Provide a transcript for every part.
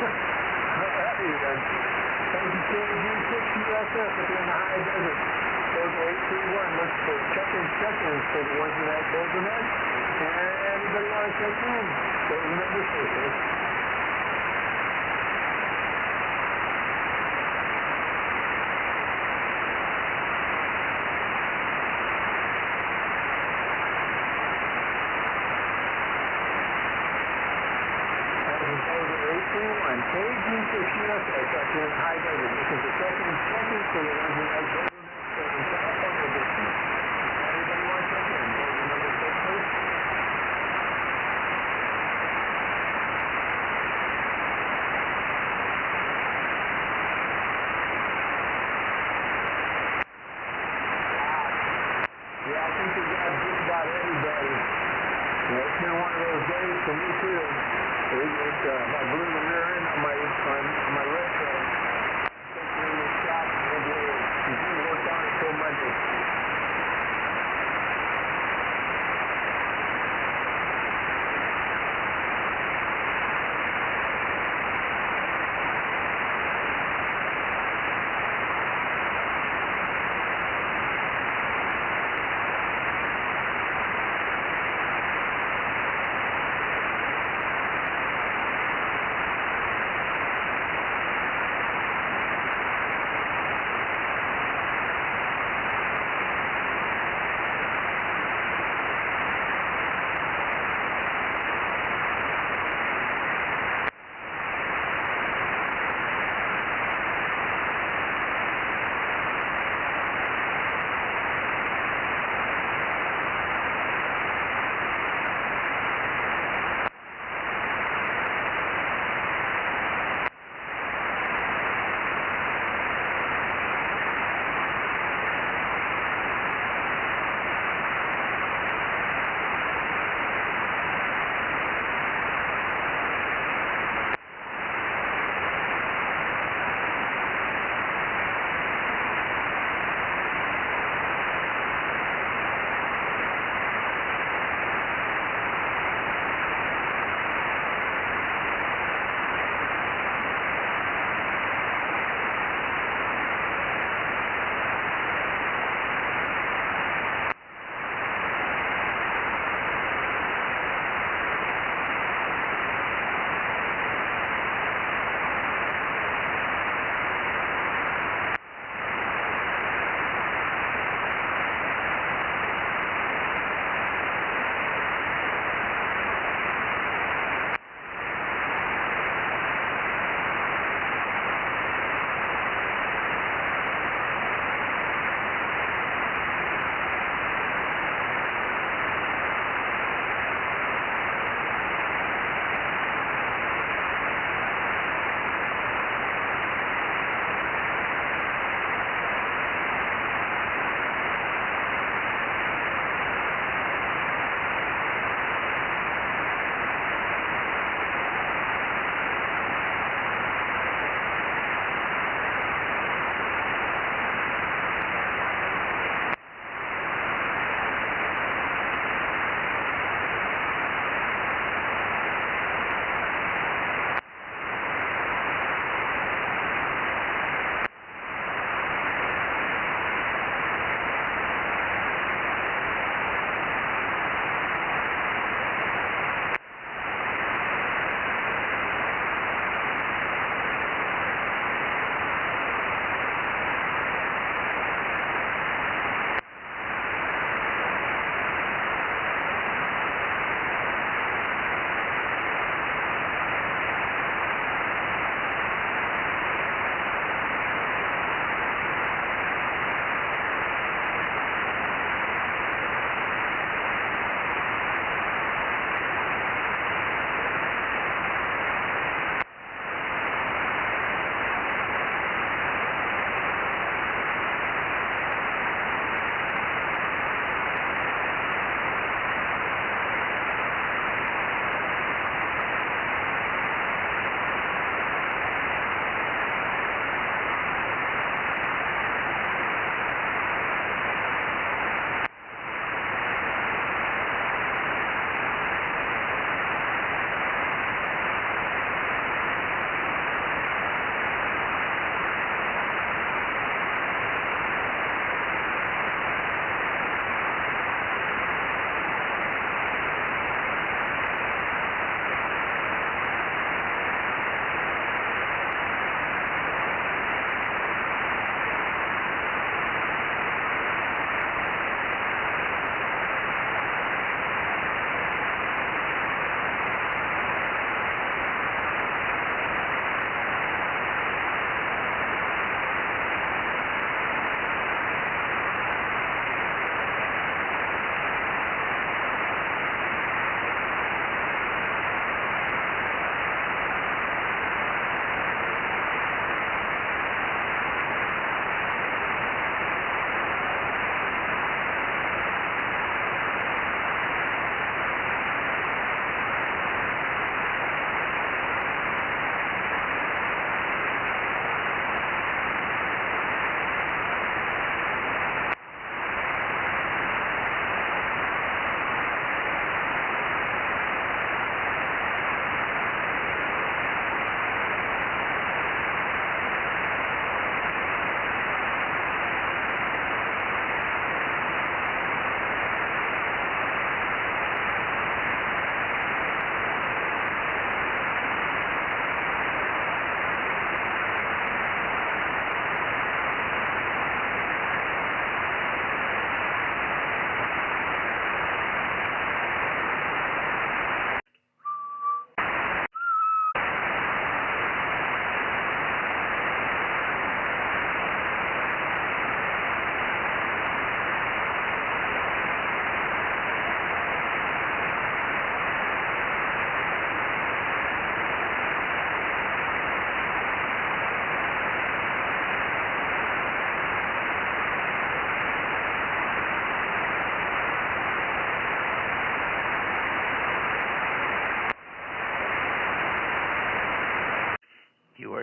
Alrighty then. Thank you, KG6 USS up here in the high desert. Code 831. Look for check-ins for the ones that Bozo Net. And anybody want to check in? Those numbers first. KG6 USS up here in high desert. This is the second for the ones that like Bozo Net in California edition. Anybody want to check in? Those numbers first. Yeah, I think we got just about everybody. Yeah, it's been one of those days for me too. I blew the rear end on my red truck. I think we're in the shop. We'll work on it till Monday.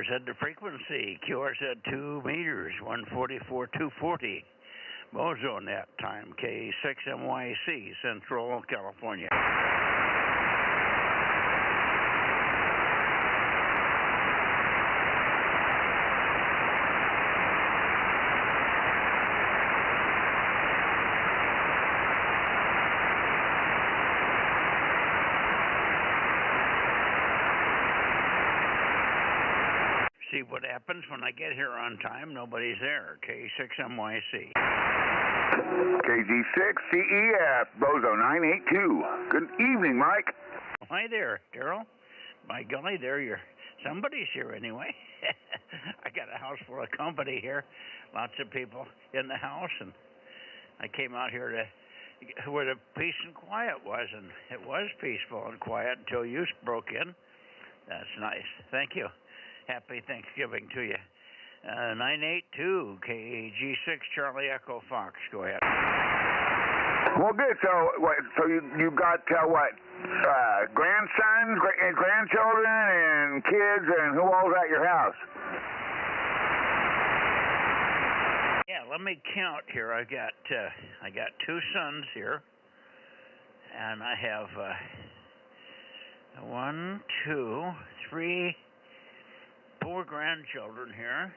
QRZ to frequency. QRZ 2 meters, 144,240. Bozo Net, time K6MYC, Central California. See what happens when I get here on time. Nobody's there. K6MYC. KG6CEF, Bozo 982. Good evening, Mike. Hi there, Daryl. By golly, somebody's here anyway. I got a house full of company here. Lots of people in the house, and I came out here to where the peace and quiet was, and it was peaceful and quiet until you broke in. That's nice. Thank you. Happy Thanksgiving to you. 982 KG6 Charlie Echo Fox. Go ahead. Well, good. So you got grandsons, grandchildren, and kids, and who all's at your house? Yeah, let me count here. I got 2 sons here, and I have 1, 2, 3, 4 grandchildren here.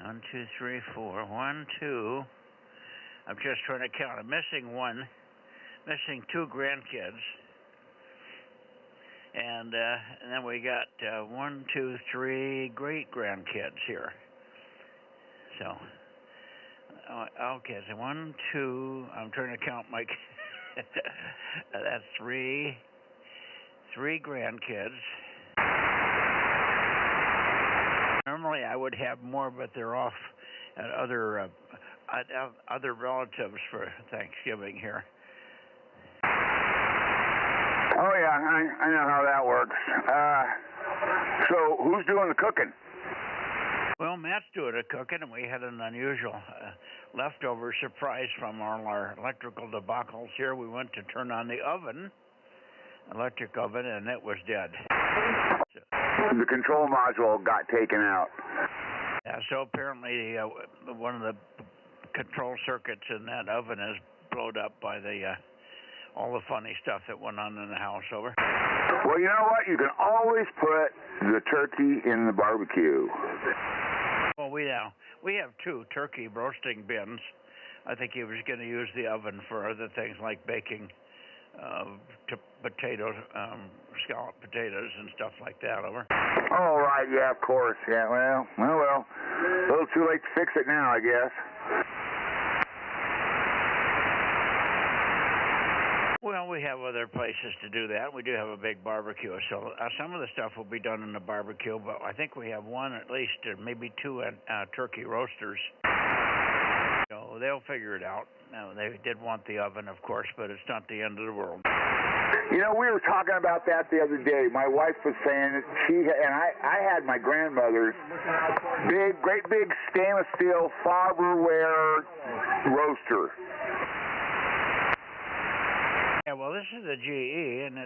1, 2, 3, 4. 1, 2. I'm just trying to count. I'm missing 2 grandkids. And then we got 1, 2, 3 great grandkids here. So, okay, so 1, 2. I'm trying to count my. That's 3 grandkids. Normally I would have more, but they're off at other relatives for Thanksgiving here. Oh yeah, I know how that works. So who's doing the cooking? Well, Matt's doing the cooking, and we had an unusual leftover surprise from all our electrical debacles here. We went to turn on the electric oven, and it was dead. The control module got taken out. Yeah, so apparently one of the control circuits in that oven is blown up by all the funny stuff that went on in the house over. Well, you know what? You can always put the turkey in the barbecue. Well, we have 2 turkey roasting bins. I think he was going to use the oven for other things like baking potatoes, scalloped potatoes and stuff like that over. Oh, right, yeah, of course, yeah, well, a little too late to fix it now, I guess. Well, we have other places to do that. We do have a big barbecue, so some of the stuff will be done in the barbecue, but I think we have 1 at least, or maybe 2 turkey roasters. So they'll figure it out. Now, they did want the oven, of course, but it's not the end of the world. You know, we were talking about that the other day. My wife was saying that I had my grandmother's great big stainless steel Farberware roaster. Yeah, well, this is a GE, and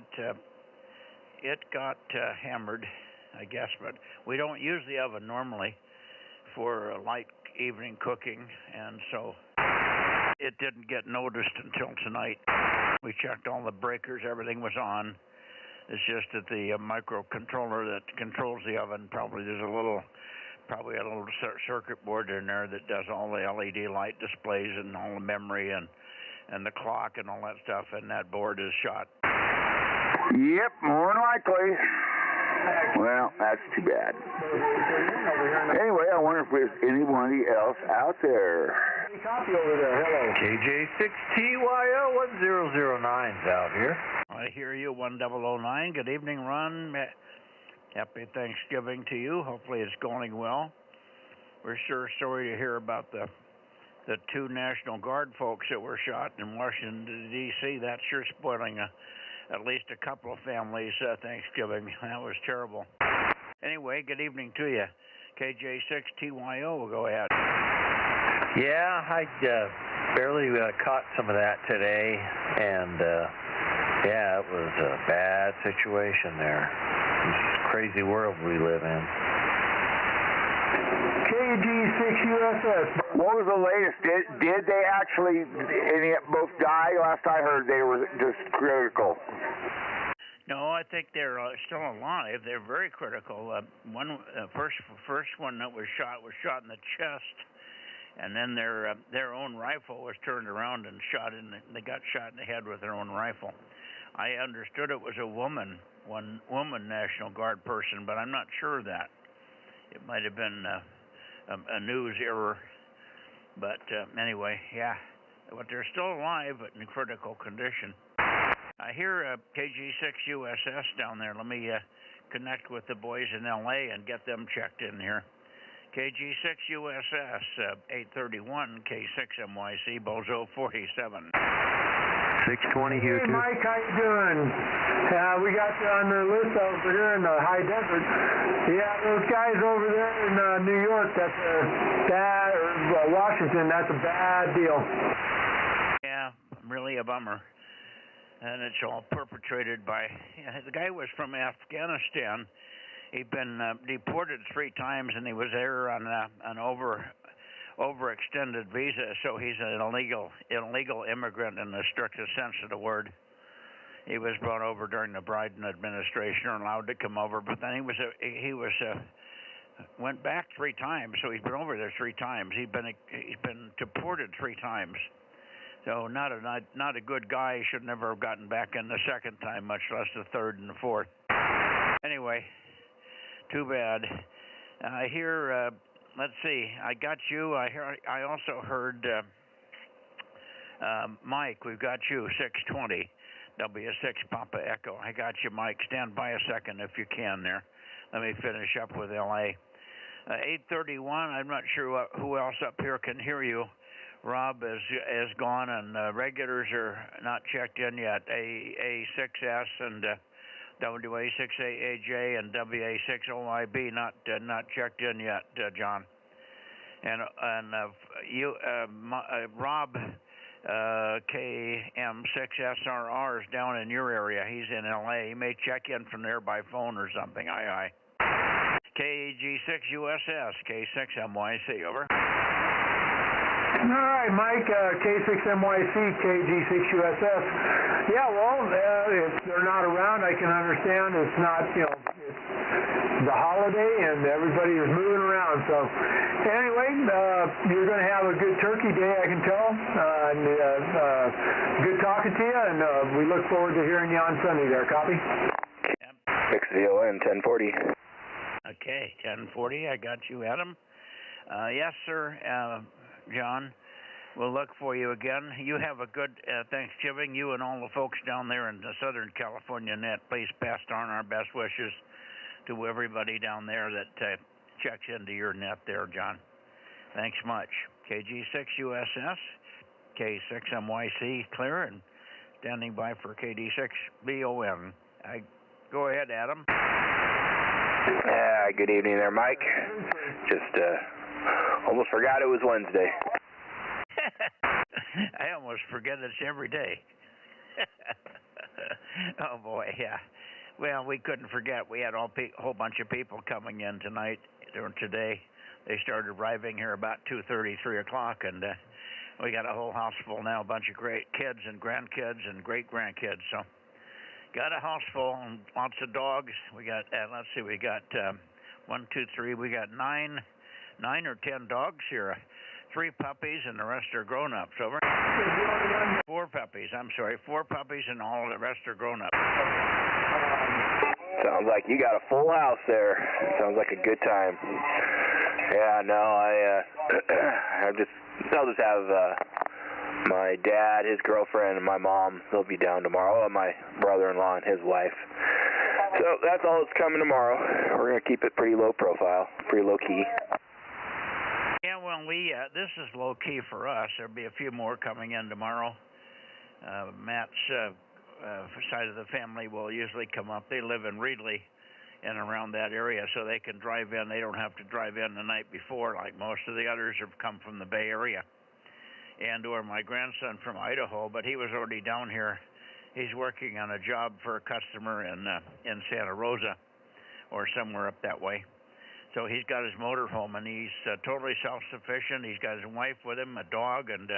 it got hammered, I guess, but we don't use the oven normally for light evening cooking, and so it didn't get noticed until tonight. We checked all the breakers, everything was on. It's just that the microcontroller that controls the oven, there's a little circuit board in there that does all the LED light displays and all the memory and the clock and all that stuff, and that board is shot. Yep, more than likely. Well, that's too bad. Anyway, I wonder if there's anybody else out there. Copy over there. Hello. KJ6TYO1009's out here. I hear you, 1009. Good evening, Ron. Happy Thanksgiving to you. Hopefully it's going well. We're sure sorry to hear about the 2 National Guard folks that were shot in Washington, D.C. That's sure spoiling at least a couple of families' Thanksgiving. That was terrible. Anyway, good evening to you. KJ6TYO, will go ahead. Yeah, I barely caught some of that today, and yeah, it was a bad situation there. crazy world we live in. KG6USS. What was the latest? Did they actually both die? Last I heard, they were just critical. No, I think they're still alive. They're very critical. First one that was shot in the chest, and then their own rifle was turned around and they got shot in the head with their own rifle. I understood it was one woman National Guard person, but I'm not sure of that. It might have been a news error. But anyway, yeah. But they're still alive, but in critical condition. I hear KG6USS down there. Let me connect with the boys in L.A. and get them checked in here. KG6USS 831 K6MYC Bozo 47. 620 here, Hey, Mike, how you doing? We got you on the list over here in the high desert. Yeah, those guys over there in New York, that's bad, or Washington, that's a bad deal. Yeah, really a bummer. And it's all perpetrated by, the guy was from Afghanistan. He'd been deported 3 times, and he was there on an overextended visa, so he's an illegal immigrant in the strictest sense of the word. He was brought over during the Biden administration, and allowed to come over, but then he went back 3 times, so he's been over there 3 times. He's been deported 3 times. So not a good guy. He should never have gotten back in the 2nd time, much less the 3rd and the 4th. Anyway, too bad. I hear. Let's see. I got you. I also heard Mike. We've got you 620 W6 Papa Echo. I got you, Mike. Stand by a second if you can. There. Let me finish up with LA. 831. I'm not sure who else up here can hear you. Rob is gone, and regulars are not checked in yet. A6S and WA6AAJ and WA6OIB not checked in yet, John. And Rob KM6SRR is down in your area. He's in LA. He may check in from there by phone or something. Aye. KG6USS K6MYC over. All right, Mike, K6MYC, KG6USS. Yeah, well, if they're not around, I can understand. It's not, it's the holiday and everybody is moving around. So, anyway, you're going to have a good turkey day, I can tell. Good talking to you, and we look forward to hearing you on Sunday there. Copy? Yep. 6VON 1040. Okay, 1040. I got you, Adam. Yes, sir. John, we'll look for you again. You have a good Thanksgiving, you and all the folks down there in the Southern California net. Please pass on our best wishes to everybody down there that checks into your net there, John. Thanks much. KG6USS, K6MYC, clear, and standing by for KD6BON. Go ahead, Adam. Good evening there, Mike. Just almost forgot it was Wednesday. I almost forget it's every day. Oh, boy, yeah. Well, we couldn't forget. We had a whole bunch of people coming in today. They started arriving here about 2:30, 3 o'clock, and we got a whole house full now, a bunch of great kids and grandkids and great-grandkids. So got a house full and lots of dogs. We got, let's see, we got 1, 2, 3. We got 9 or 10 dogs here. 3 puppies, and the rest are grown-ups. Over. 4 puppies. I'm sorry, 4 puppies, and all the rest are grown-ups. Sounds like you got a full house there. Sounds like a good time. Yeah, no, I'll just have my dad, his girlfriend, and my mom. They'll be down tomorrow. And my brother-in-law and his wife. So that's all that's coming tomorrow. We're gonna keep it pretty low profile, pretty low key. Yeah, well, this is low key for us. There'll be a few more coming in tomorrow. Matt's side of the family will usually come up. They live in Reedley and around that area, so they can drive in. They don't have to drive in the night before like most of the others have come from the Bay Area. Or my grandson from Idaho, but he was already down here. He's working on a job for a customer in Santa Rosa, or somewhere up that way. So he's got his motorhome, and he's totally self-sufficient. He's got his wife with him, a dog, and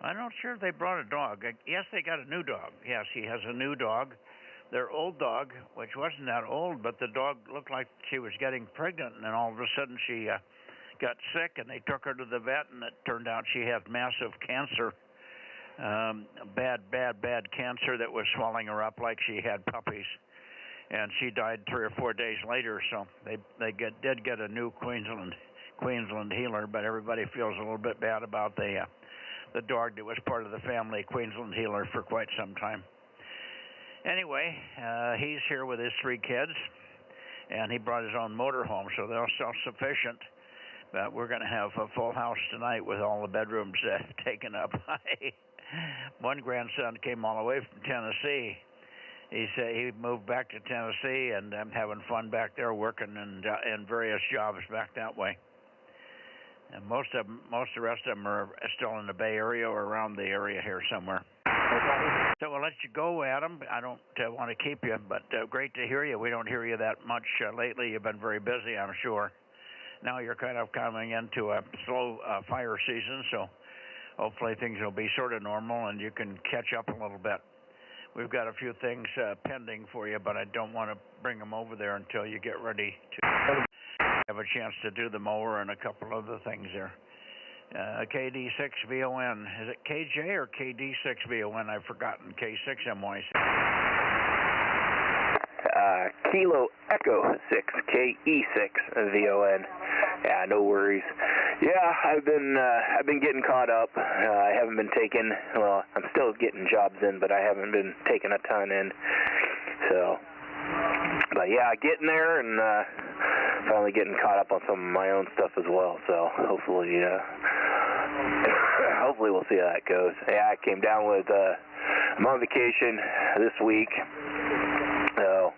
I'm not sure if they brought a dog. Yes, they got a new dog. Yes, he has a new dog. Their old dog, which wasn't that old, but the dog looked like she was getting pregnant, and then all of a sudden she got sick, and they took her to the vet, and it turned out she had massive cancer, bad cancer that was swelling her up like she had puppies. And she died 3 or 4 days later, so they did get a new Queensland healer, but everybody feels a little bit bad about the dog that was part of the family Queensland healer for quite some time. Anyway, he's here with his 3 kids, and he brought his own motorhome, so they're self-sufficient. But we're going to have a full house tonight with all the bedrooms taken up. One grandson came all the way from Tennessee. He said he moved back to Tennessee, and I'm having fun back there working in various jobs back that way. And most of the rest of them are still in the Bay Area or around the area here somewhere. So we'll let you go, Adam. I don't want to keep you, but great to hear you. We don't hear you that much lately. You've been very busy, I'm sure. Now you're kind of coming into a slow fire season, so hopefully things will be sort of normal and you can catch up a little bit. We've got a few things pending for you, but I don't want to bring them over there until you get ready to have a chance to do the mower and a couple other things there. KD6VON. Is it KJ or KD6VON? I've forgotten. K6MYC. Kilo Echo 6, KE6VON. Yeah, no worries. Yeah, I've been getting caught up. I haven't been taking, well, I'm still getting jobs in, but I haven't been taking a ton in. So, but yeah, getting there and finally getting caught up on some of my own stuff as well. So hopefully, hopefully we'll see how that goes. Yeah, I came down with, I'm on vacation this week.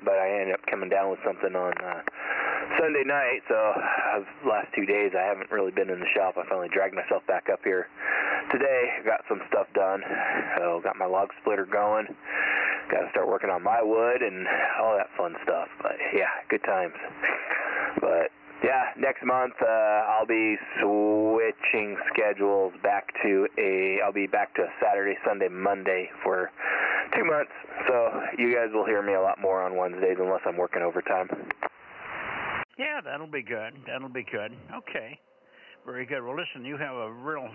But I ended up coming down with something on Sunday night, so last 2 days I haven't really been in the shop. I finally dragged myself back up here today, got some stuff done, so got my log splitter going, got to start working on my wood and all that fun stuff. But yeah, good times. But yeah, next month I'll be switching schedules back to I'll be back to Saturday, Sunday, Monday for 2 months. So you guys will hear me a lot more on Wednesdays unless I'm working overtime. Yeah, that'll be good. That'll be good. Okay. Very good. Well, listen, you have a real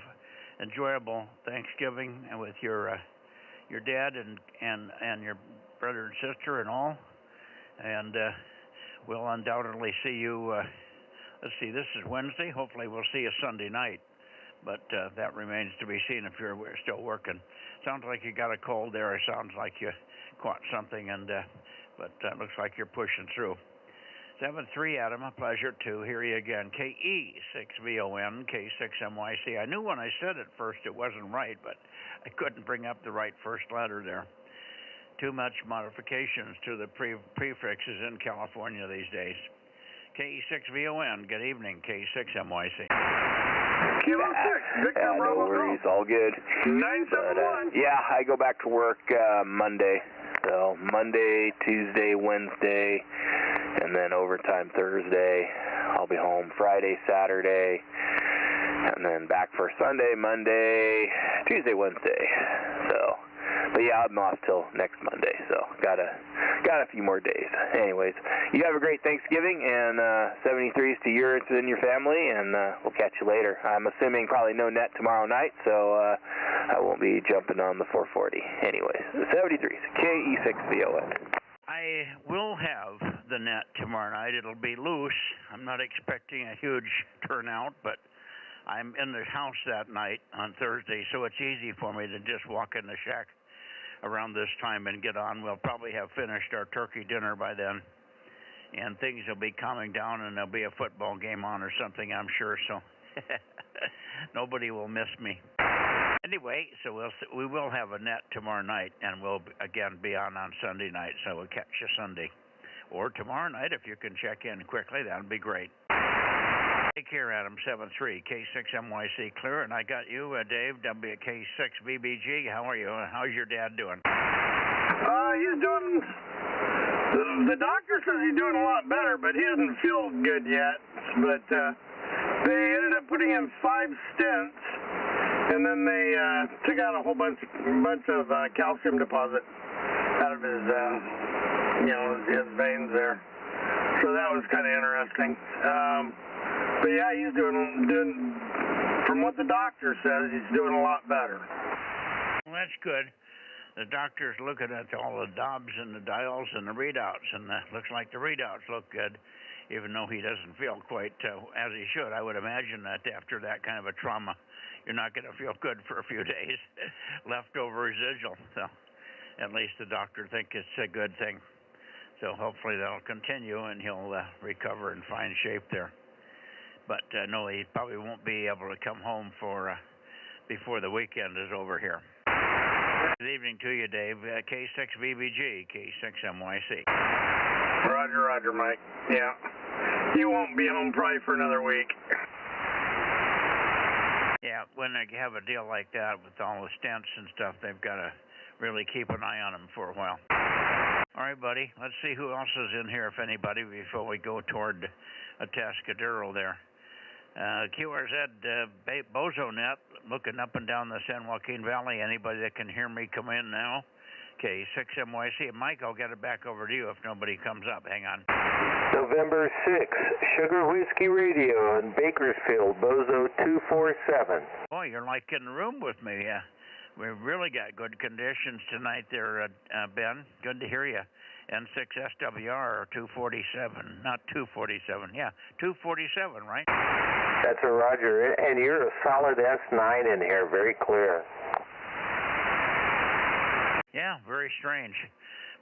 enjoyable Thanksgiving with your dad and your brother and sister and all. And we'll undoubtedly see you. Let's see, this is Wednesday. Hopefully we'll see you Sunday night. But that remains to be seen if you're still working. Sounds like you got a cold there. It sounds like you caught something, but looks like you're pushing through. 7-3, Adam, a pleasure to hear you again. KE6VON, K6MYC. I knew when I said it first it wasn't right, but I couldn't bring up the right first letter there. Too much modifications to the prefixes in California these days. KE6VON, good evening, K6MYC. Kilo 6, Victor no Bravo worries, all good. 971. Yeah, I go back to work Monday. So Monday, Tuesday, Wednesday, and then overtime Thursday. I'll be home Friday, Saturday, and then back for Sunday, Monday, Tuesday, Wednesday. So, but yeah, I'm off till next Monday. So got a few more days. Anyways, you have a great Thanksgiving and 73s to yours and your family, and we'll catch you later. I'm assuming probably no net tomorrow night, so I won't be jumping on the 440. Anyways, 73s, KE6VON. I will have the net tomorrow night. It'll be loose. I'm not expecting a huge turnout, but I'm in the house that night on Thursday, so it's easy for me to just walk in the shack around this time and get on. We'll probably have finished our turkey dinner by then, and things will be calming down, and there'll be a football game on or something, I'm sure, so nobody will miss me. Anyway, so we will have a net tomorrow night, and we'll again be on Sunday night, so we'll catch you Sunday. Or tomorrow night, if you can check in quickly, that would be great. Take care, Adam. 7-3, K6MYC clear, and I got you, Dave, WK6BBG. How are you? How's your dad doing? He's doing The doctor says he's doing a lot better, but he doesn't feel good yet. But they ended up putting in 5 stents, and then they took out a whole bunch of calcium deposit out of his, his veins there. So that was kind of interesting. But yeah, he's doing. From what the doctor says, he's doing a lot better. Well, that's good. The doctor's looking at all the knobs and the dials and the readouts, and looks like the readouts look good, even though he doesn't feel quite as he should. I would imagine that after that kind of a trauma, you're not going to feel good for a few days. Leftover residual. So at least the doctor thinks it's a good thing. So hopefully that'll continue, and he'll recover and find shape there. But no, he probably won't be able to come home for before the weekend is over here. Good evening to you, Dave. K6BBG, K6MYC. Roger, Mike. Yeah. You won't be home probably for another week. Yeah, when they have a deal like that with all the stents and stuff, they've got to really keep an eye on them for a while. All right, buddy. Let's see who else is in here, if anybody, before we go toward Atascadero there. QRZ, Bozo Net, looking up and down the San Joaquin Valley. Anybody that can hear me come in now? Okay, 6MYC. Mike, I'll get it back over to you if nobody comes up. Hang on. November 6th, Sugar Whiskey Radio in Bakersfield, Bozo 247. Boy, you're like in the room with me. We've really got good conditions tonight there, Ben. Good to hear you. N6SWR 247, not 247. Yeah, 247, right? That's a Roger. And you're a solid S9 in here, very clear. Yeah, very strange.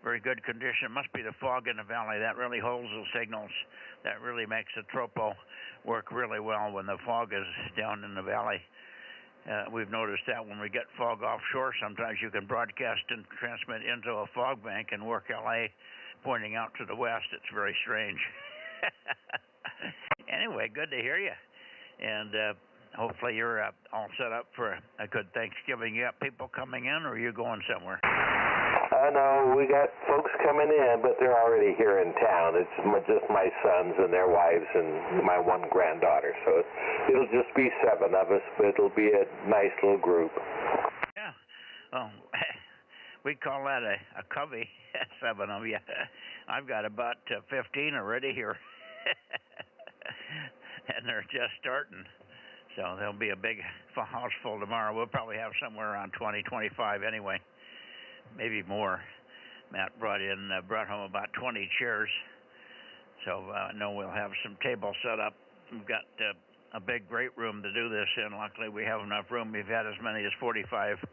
Very good condition. It must be the fog in the valley. That really holds the signals. That really makes the tropo work really well when the fog is down in the valley. We've noticed that when we get fog offshore, sometimes you can broadcast and transmit into a fog bank and work LA pointing out to the west. It's very strange. Anyway, good to hear you. And hopefully you're all set up for a good Thanksgiving. You got people coming in, or are you going somewhere? No, we got folks coming in, but they're already here in town. It's just my sons and their wives and my one granddaughter. So it'll just be 7 of us, but it'll be a nice little group. Yeah. Well, we call that a covey, 7 of you. I've got about 15 already here. And they're just starting. So there'll be a big house full tomorrow. We'll probably have somewhere around 20, 25 anyway. Maybe more. Matt brought home about 20 chairs. So I know we'll have some tables set up. We've got a big great room to do this in. Luckily, we have enough room. We've had as many as 45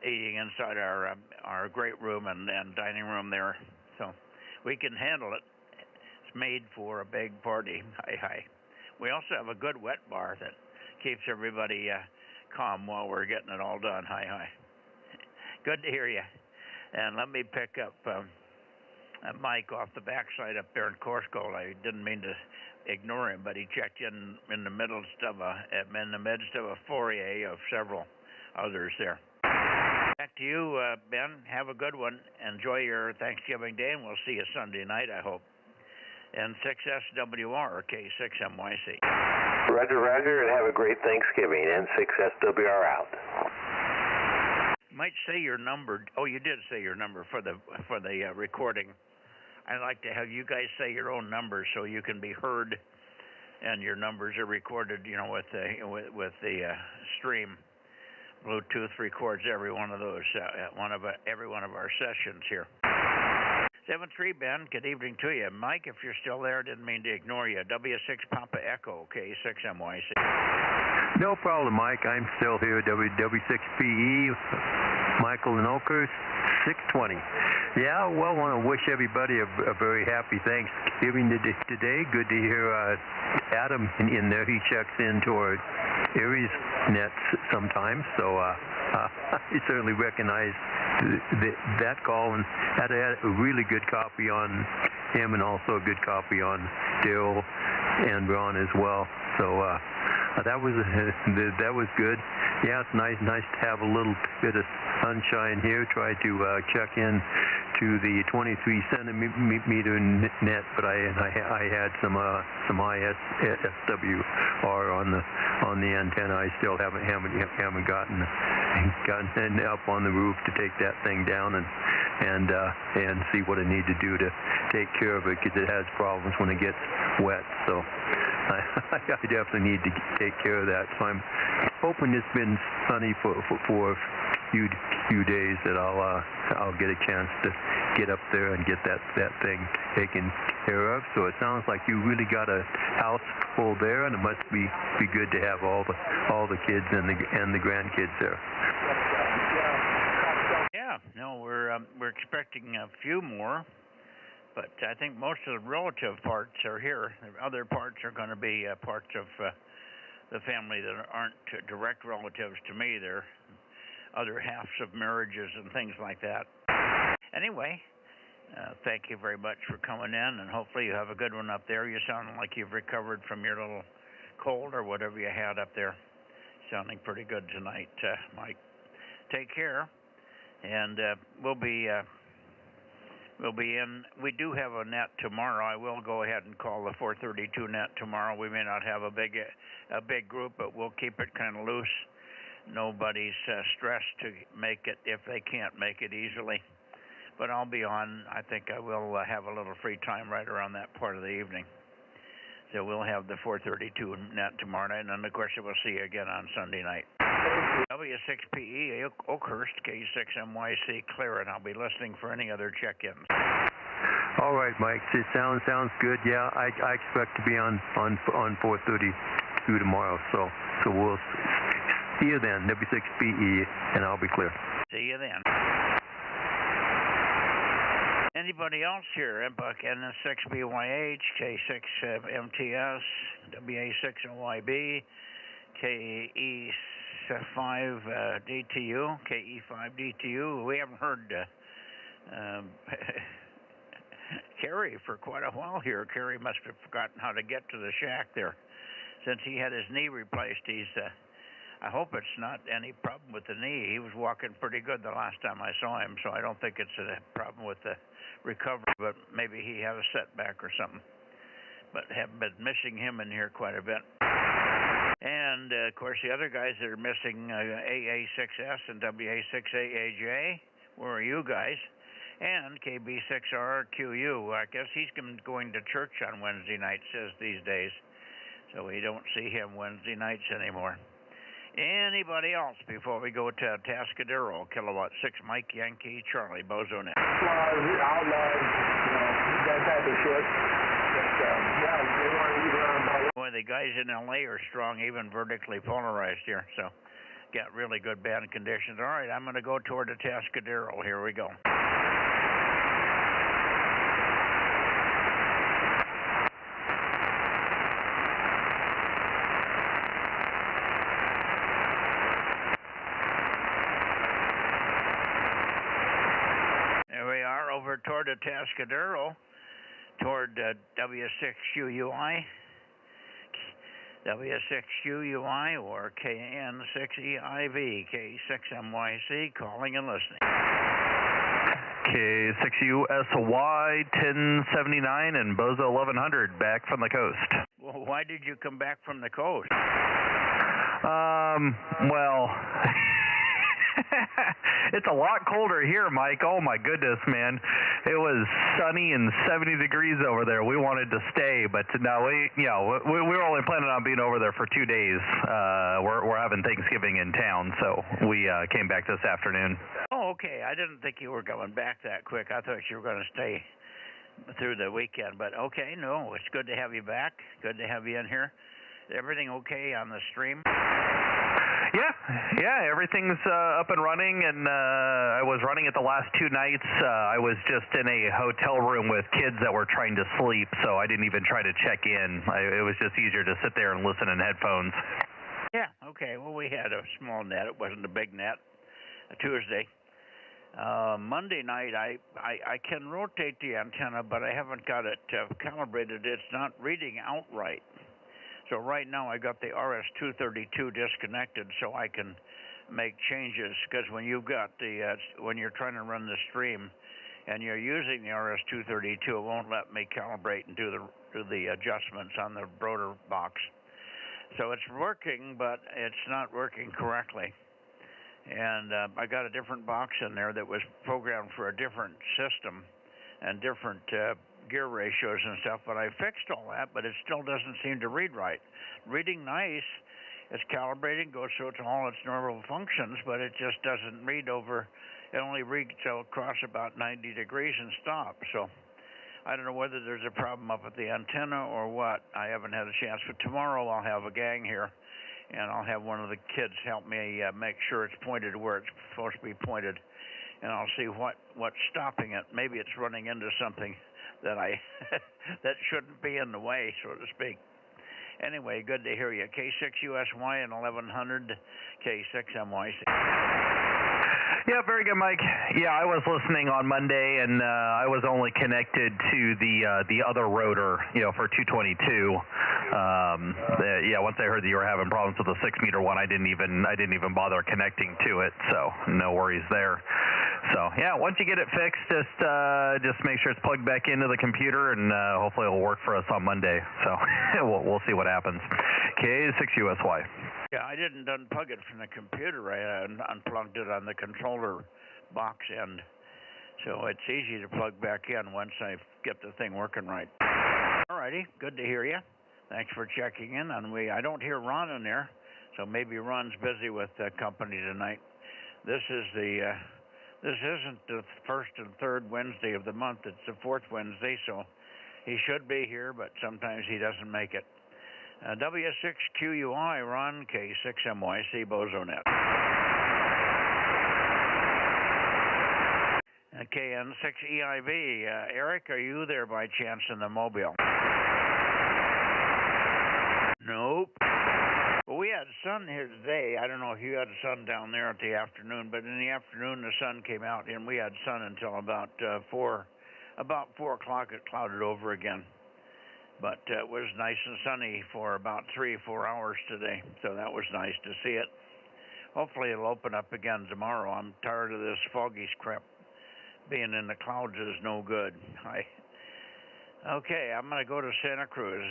eating inside our great room and dining room there. So we can handle it. It's made for a big party. Hi. We also have a good wet bar that keeps everybody calm while we're getting it all done. Hi. Good to hear you. And let me pick up Mike off the backside up there in Corsco. I didn't mean to ignore him, but he checked in the midst of a foray of several others there. Back to you, Ben. Have a good one. Enjoy your Thanksgiving Day, and we'll see you Sunday night, I hope. N6SWR, K6MYC. Roger, and have a great Thanksgiving. N6SWR out. Might say your number. Oh, you did say your number for the recording. I'd like to have you guys say your own numbers so you can be heard, and your numbers are recorded. With the stream. Bluetooth records every one of those. Every one of our sessions here. 7-3, Ben. Good evening to you. Mike, if you're still there, didn't mean to ignore you. W6 Papa Echo, K6MYC. No problem, Mike. I'm still here. W6PE, Michael and Oakers, 620. Yeah, well, I want to wish everybody a very happy Thanksgiving today. Good to hear Adam in there. He checks into our Aries nets sometimes, so I certainly recognize that call, and had a really good copy on him, and also a good copy on Daryl and Ron as well. So that was good. Yeah, it's nice to have a little bit of sunshine here. Try to check in to the 23 centimeter net, but I had some ISWR on the antenna. I still haven't gotten up on the roof to take that thing down and see what I need to do to take care of it, because it has problems when it gets wet. So I definitely need to take care of that. So I'm hoping it's been sunny for a few days that I'll get a chance to get up there and get that thing taken care of. So it sounds like you really got a house full there, and it must be good to have all the kids and the grandkids there. Yeah, no, we're expecting a few more, but I think most of the relative parts are here. The other parts are going to be parts of the family that aren't direct relatives to me. They're other halves of marriages and things like that. Anyway, thank you very much for coming in, and hopefully you have a good one up there. You sound like you've recovered from your little cold or whatever you had up there. Sounding pretty good tonight, Mike. Take care, and we'll be in. We do have a net tomorrow. I will go ahead and call the 432 net tomorrow. We may not have a big group, but we'll keep it kind of loose. Nobody's stressed to make it if they can't make it easily. But I'll be on. I think I will have a little free time right around that part of the evening. So we'll have the 432 net tomorrow night, and then of course we'll see you again on Sunday night. W6PE Oakhurst, K6MYC Clear, and I'll be listening for any other check-ins. All right, Mike. It sounds good. Yeah, I expect to be on 432 tomorrow. So we'll see you then, W6PE, and I'll be clear. See you then. Anybody else here? MBUC NS6BYH, K6MTS, WA6OYB, KE5DTU, KE5DTU. We haven't heard Kerry for quite a while here. Kerry must have forgotten how to get to the shack there. Since he had his knee replaced, I hope it's not any problem with the knee. He was walking pretty good the last time I saw him, so I don't think it's a problem with the recovery, but maybe he had a setback or something. But have been missing him in here quite a bit. And, of course, the other guys that are missing, AA6S and WA6AAJ, where are you guys? And KB6RQU, I guess he's going to church on Wednesday nights these days, so we don't see him Wednesday nights anymore. Anybody else before we go to Tascadero, Kilowatt 6, Mike Yankee, Charlie, Bozo Net? That type of shit. Boy, the guys in LA are strong, even vertically polarized here, so got really good band conditions. All right, I'm going to go toward the Tascadero. Here we go. Over toward the Tascadero, toward W6UUI, W6UUI or KN6EIV, K6MYC, calling and listening. K6USY 1079 and Bozo 1100 back from the coast. Well, why did you come back from the coast? Well... It's a lot colder here, Mike. Oh my goodness, man. It was sunny and 70 degrees over there. We wanted to stay, but no, we were only planning on being over there for 2 days. We're having Thanksgiving in town, so we came back this afternoon. Oh, okay. I didn't think you were going back that quick. I thought you were going to stay through the weekend, but okay, no, it's good to have you back. Good to have you in here. Everything okay on the stream? Yeah, everything's up and running, and I was running it the last 2 nights. I was just in a hotel room with kids that were trying to sleep, so I didn't even try to check in. It was just easier to sit there and listen in headphones. Yeah, okay. Well, we had a small net. It wasn't a big net. Tuesday. Monday night, I can rotate the antenna, but I haven't got it calibrated. It's not reading out right. So right now I got the RS-232 disconnected so I can make changes, because when you've got the when you're trying to run the stream, and you're using the RS-232, it won't let me calibrate and do the adjustments on the rotor box. So it's working, but it's not working correctly. And I got a different box in there that was programmed for a different system and different gear ratios and stuff, but I fixed all that, but it still doesn't seem to read right. Reading nice, it's calibrating, goes through to all its normal functions, but it just doesn't read over. It only reads across about 90 degrees and stops. So I don't know whether there's a problem up at the antenna or what. I haven't had a chance, but tomorrow I'll have a gang here, and I'll have one of the kids help me make sure it's pointed where it's supposed to be pointed, and I'll see what's stopping it. Maybe it's running into something that that shouldn't be in the way, so to speak. Anyway, good to hear you. K6USY and 1100 K6MYC. Yeah, very good, Mike. Yeah, I was listening on Monday, and I was only connected to the other rotor, for 222. Yeah, once I heard that you were having problems with the 6-meter one, I didn't even bother connecting to it. So no worries there. So yeah, once you get it fixed, just make sure it's plugged back into the computer, and hopefully it'll work for us on Monday. So we'll see what happens. K6USY. Yeah, I didn't unplug it from the computer. I unplugged it on the controller box end. So it's easy to plug back in once I get the thing working right. All righty, good to hear you. Thanks for checking in. And I don't hear Ron in there, so maybe Ron's busy with the company tonight. This isn't the first and third Wednesday of the month. It's the fourth Wednesday, so he should be here, but sometimes he doesn't make it. W6QUI, Ron, K6MYC, Bozo Net. KN6EIV, Eric, are you there by chance in the mobile? Nope. Well, we had sun here today. I don't know if you had sun down there at the afternoon, but in the afternoon the sun came out, and we had sun until about 4 o'clock. It clouded over again. But it was nice and sunny for about 3 or 4 hours today, so that was nice to see it. Hopefully it'll open up again tomorrow. I'm tired of this foggy crap. Being in the clouds is no good. Okay, I'm going to go to Santa Cruz.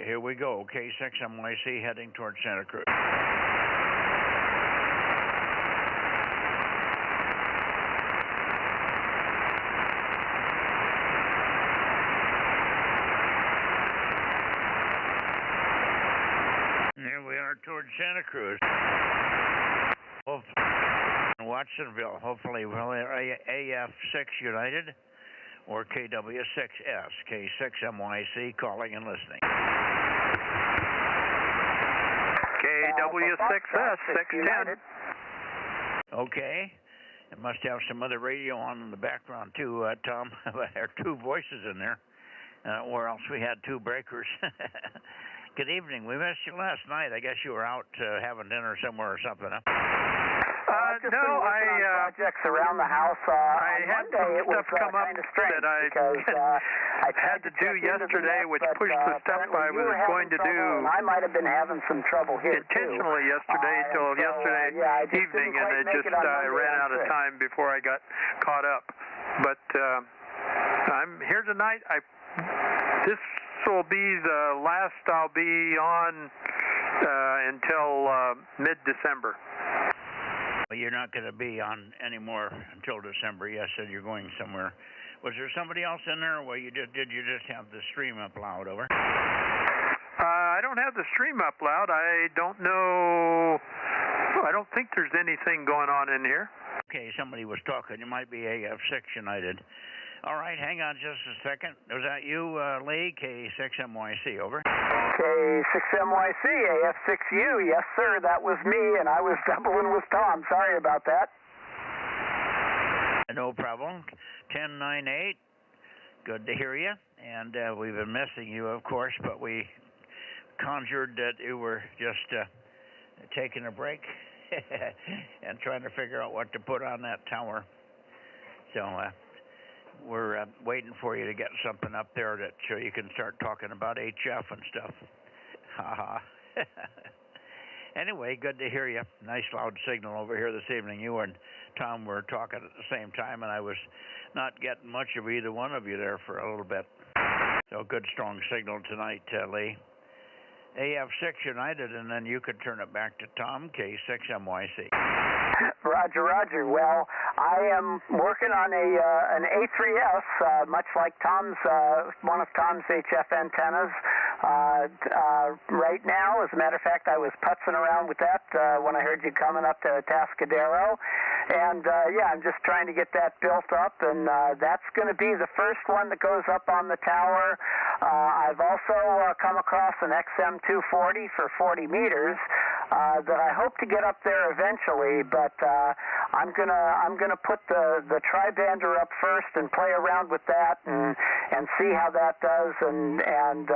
Here we go, K6MYC heading towards Santa Cruz. Towards Santa Cruz. Watsonville, hopefully we'll AF6 United or KW6S, K6MYC calling and listening. KW6S, 610. Okay. It must have some other radio on in the background too, Tom. There are 2 voices in there, or else we had 2 breakers. Good evening. We missed you last night. I guess you were out having dinner somewhere or something, huh? No, projects around the house. I had some stuff come up that I had to do yesterday, which pushed the stuff I was going to do. I might have been having some trouble here intentionally yesterday till yesterday evening, and I ran out of time before I got caught up. But I'm here tonight. This will be the last I'll be on until mid-December. Well, you're not going to be on anymore until December. Yes, said you're going somewhere. Was there somebody else in there, or did you just have the stream up loud? Over. I don't have the stream up loud. I don't know. I don't think there's anything going on in here. Okay, somebody was talking. It might be AF6 United. All right, hang on just a second. Was that you, Lee? K6MYC, over. K6MYC, AF6U. Yes, sir, that was me, and I was doubling with Tom. Sorry about that. No problem. 1098. Good to hear you. And we've been missing you, of course, but we conjured that you were just taking a break and trying to figure out what to put on that tower. So, we're waiting for you to get something up there that so you can start talking about HF and stuff. Ha ha. Anyway, good to hear you. Nice loud signal over here this evening. You were in Tom were talking at the same time, and I was not getting much of either one of you there for a little bit. So good, strong signal tonight, Lee. AF6 United, and then you could turn it back to Tom, K6MYC. Roger, Roger. Well, I am working on an A3S, much like Tom's, one of Tom's HF antennas. Right now, as a matter of fact, I was putzing around with that when I heard you coming up to Atascadero. And, yeah, I'm just trying to get that built up, and that's going to be the first one that goes up on the tower. I've also come across an XM240 for 40 meters that I hope to get up there eventually, but I'm gonna put the tri-bander up first and play around with that and see how that does and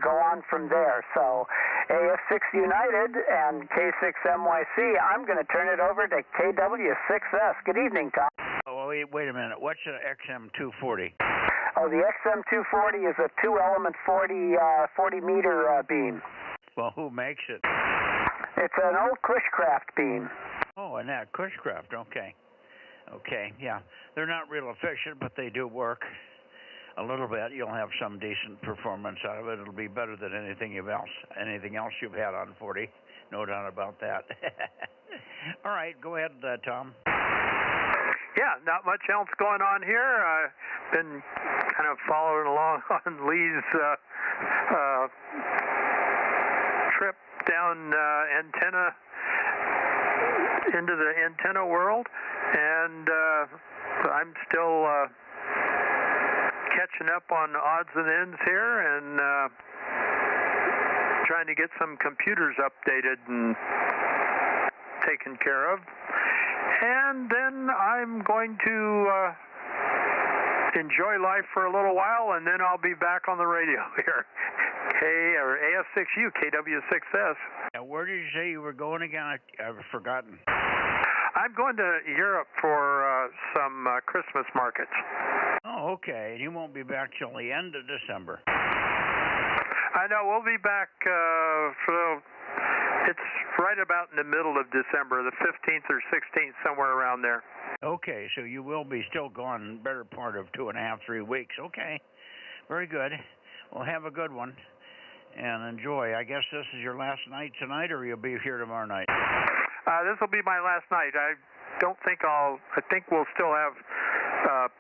go on from there. So AF6 United and K6MYC, I'm going to turn it over to KW6S. Good evening, Tom. Oh, wait a minute. What's an XM240? Oh, the XM240 is a 2-element 40-meter beam. Well, who makes it? It's an old Cushcraft beam. Oh, and that Cushcraft. Okay. Okay, yeah. They're not real efficient, but they do work a little bit. You'll have some decent performance out of it. It'll be better than anything else you've had on 40. No doubt about that. All right, go ahead, Tom. Yeah, not much else going on here. I've been kind of following along on Lee's trip down antenna into the antenna world, and I'm still catching up on odds and ends here and trying to get some computers updated and taken care of. And then I'm going to enjoy life for a little while, and then I'll be back on the radio here. AF6U, KW6S. Now, where did you say you were going again? I've forgotten. I'm going to Europe for some Christmas markets. Oh, okay. And you won't be back till the end of December. I know. We'll be back it's right about in the middle of December, the 15th or 16th, somewhere around there. Okay, so you will be still gone better part of 2.5, 3 weeks. Okay, very good. Well, have a good one and enjoy. I guess this is your last night tonight, or you'll be here tomorrow night? This will be my last night. I think we'll still have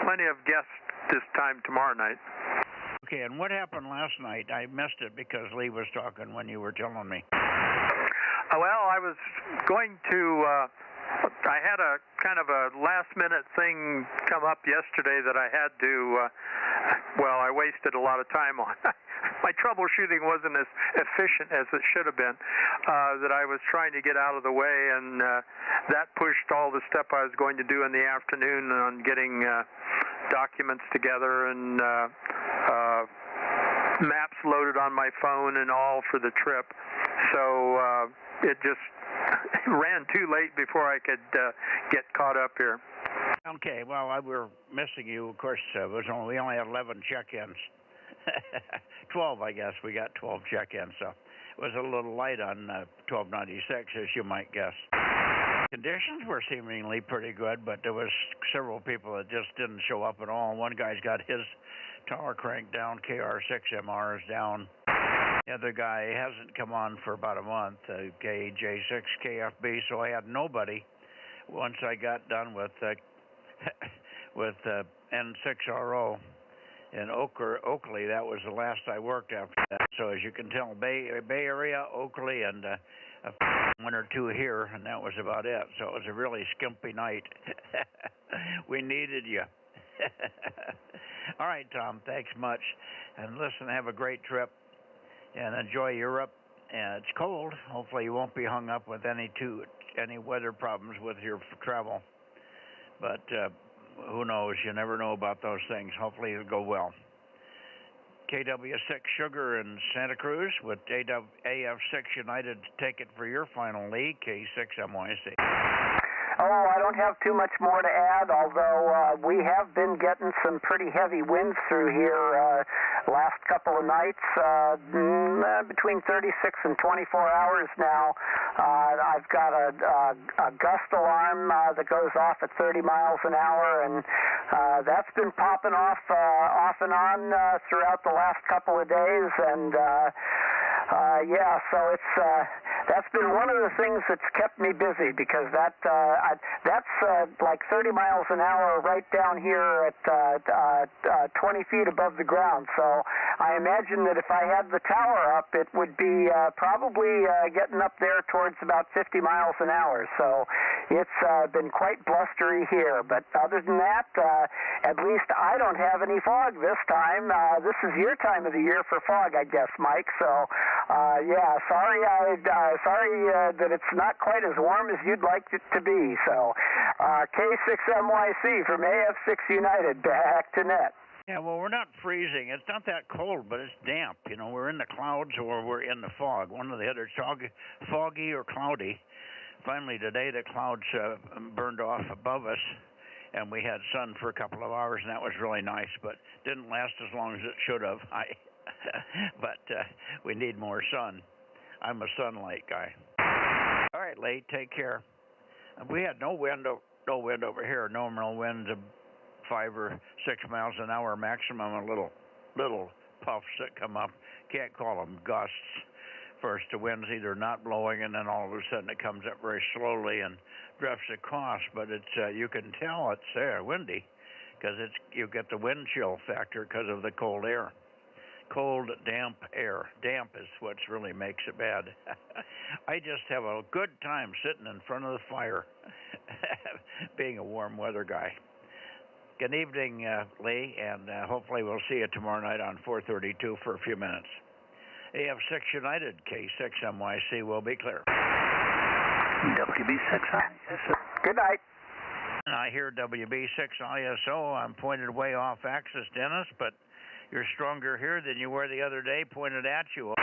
plenty of guests this time tomorrow night. Okay, and what happened last night? I missed it because Lee was talking when you were telling me. Well, I was going to, I had a kind of a last-minute thing come up yesterday that I had to, I wasted a lot of time on. My troubleshooting wasn't as efficient as it should have been, that I was trying to get out of the way, and that pushed all the stuff I was going to do in the afternoon on getting documents together and maps loaded on my phone and all for the trip. So it just ran too late before I could get caught up here. Okay, well, we're missing you. Of course, we only had 11 check-ins. 12, I guess. We got 12 check-ins, so it was a little light on 1296, as you might guess. Conditions were seemingly pretty good, but there was several people that just didn't show up at all. One guy's got his tower crank down, KR6MR is down. The other guy hasn't come on for about a month, KJ6KFB, so I had nobody once I got done with N6RO in Oakley. That was the last I worked after that. So as you can tell, Bay Area, Oakley, and one or two here, and that was about it. So it was a really skimpy night. We needed you. All right, Tom, thanks much. And listen, have a great trip and enjoy Europe. And it's cold. Hopefully you won't be hung up with any weather problems with your travel. But who knows? You never know about those things. Hopefully it'll go well. KW6 Sugar in Santa Cruz with AF6 United to take it for your final lead, K6MYC. Oh, I don't have too much more to add, although we have been getting some pretty heavy winds through here last couple of nights, between 36 and 24 hours now. I've got a gust alarm that goes off at 30 miles an hour, and that's been popping off and on throughout the last couple of days, and yeah, so that's been one of the things that's kept me busy, because that's like 30 miles an hour right down here at 20 feet above the ground. So I imagine that if I had the tower up, it would be probably getting up there towards about 50 miles an hour. So it's been quite blustery here. But other than that, at least I don't have any fog this time. This is your time of the year for fog, I guess, Mike. So yeah, sorry that it's not quite as warm as you'd like it to be. So K6MYC from AF6 United, back to net. Yeah, well, we're not freezing. It's not that cold, but it's damp. You know, we're in the clouds or we're in the fog. One or the other, foggy or cloudy. Finally, today the clouds burned off above us, and we had sun for a couple of hours, and that was really nice, but didn't last as long as it should have. But we need more sun. I'm a sunlight guy. All right, Lee, take care. We had no wind over here. Normal winds of 5 or 6 miles an hour maximum, and little puffs that come up. Can't call them gusts. First, the wind's either not blowing, and then all of a sudden it comes up very slowly and drifts across. But it's you can tell it's there, windy, because you get the wind chill factor because of the cold air. Cold, damp air. Damp is what really makes it bad. I just have a good time sitting in front of the fire, being a warm weather guy. Good evening, Lee, and hopefully we'll see you tomorrow night on 432 for a few minutes. AF6 United, K6MYC will be clear. WB6 ISO. Good night. And I hear WB6 ISO. I'm pointed way off axis, Dennis, but you're stronger here than you were the other day, pointed at you.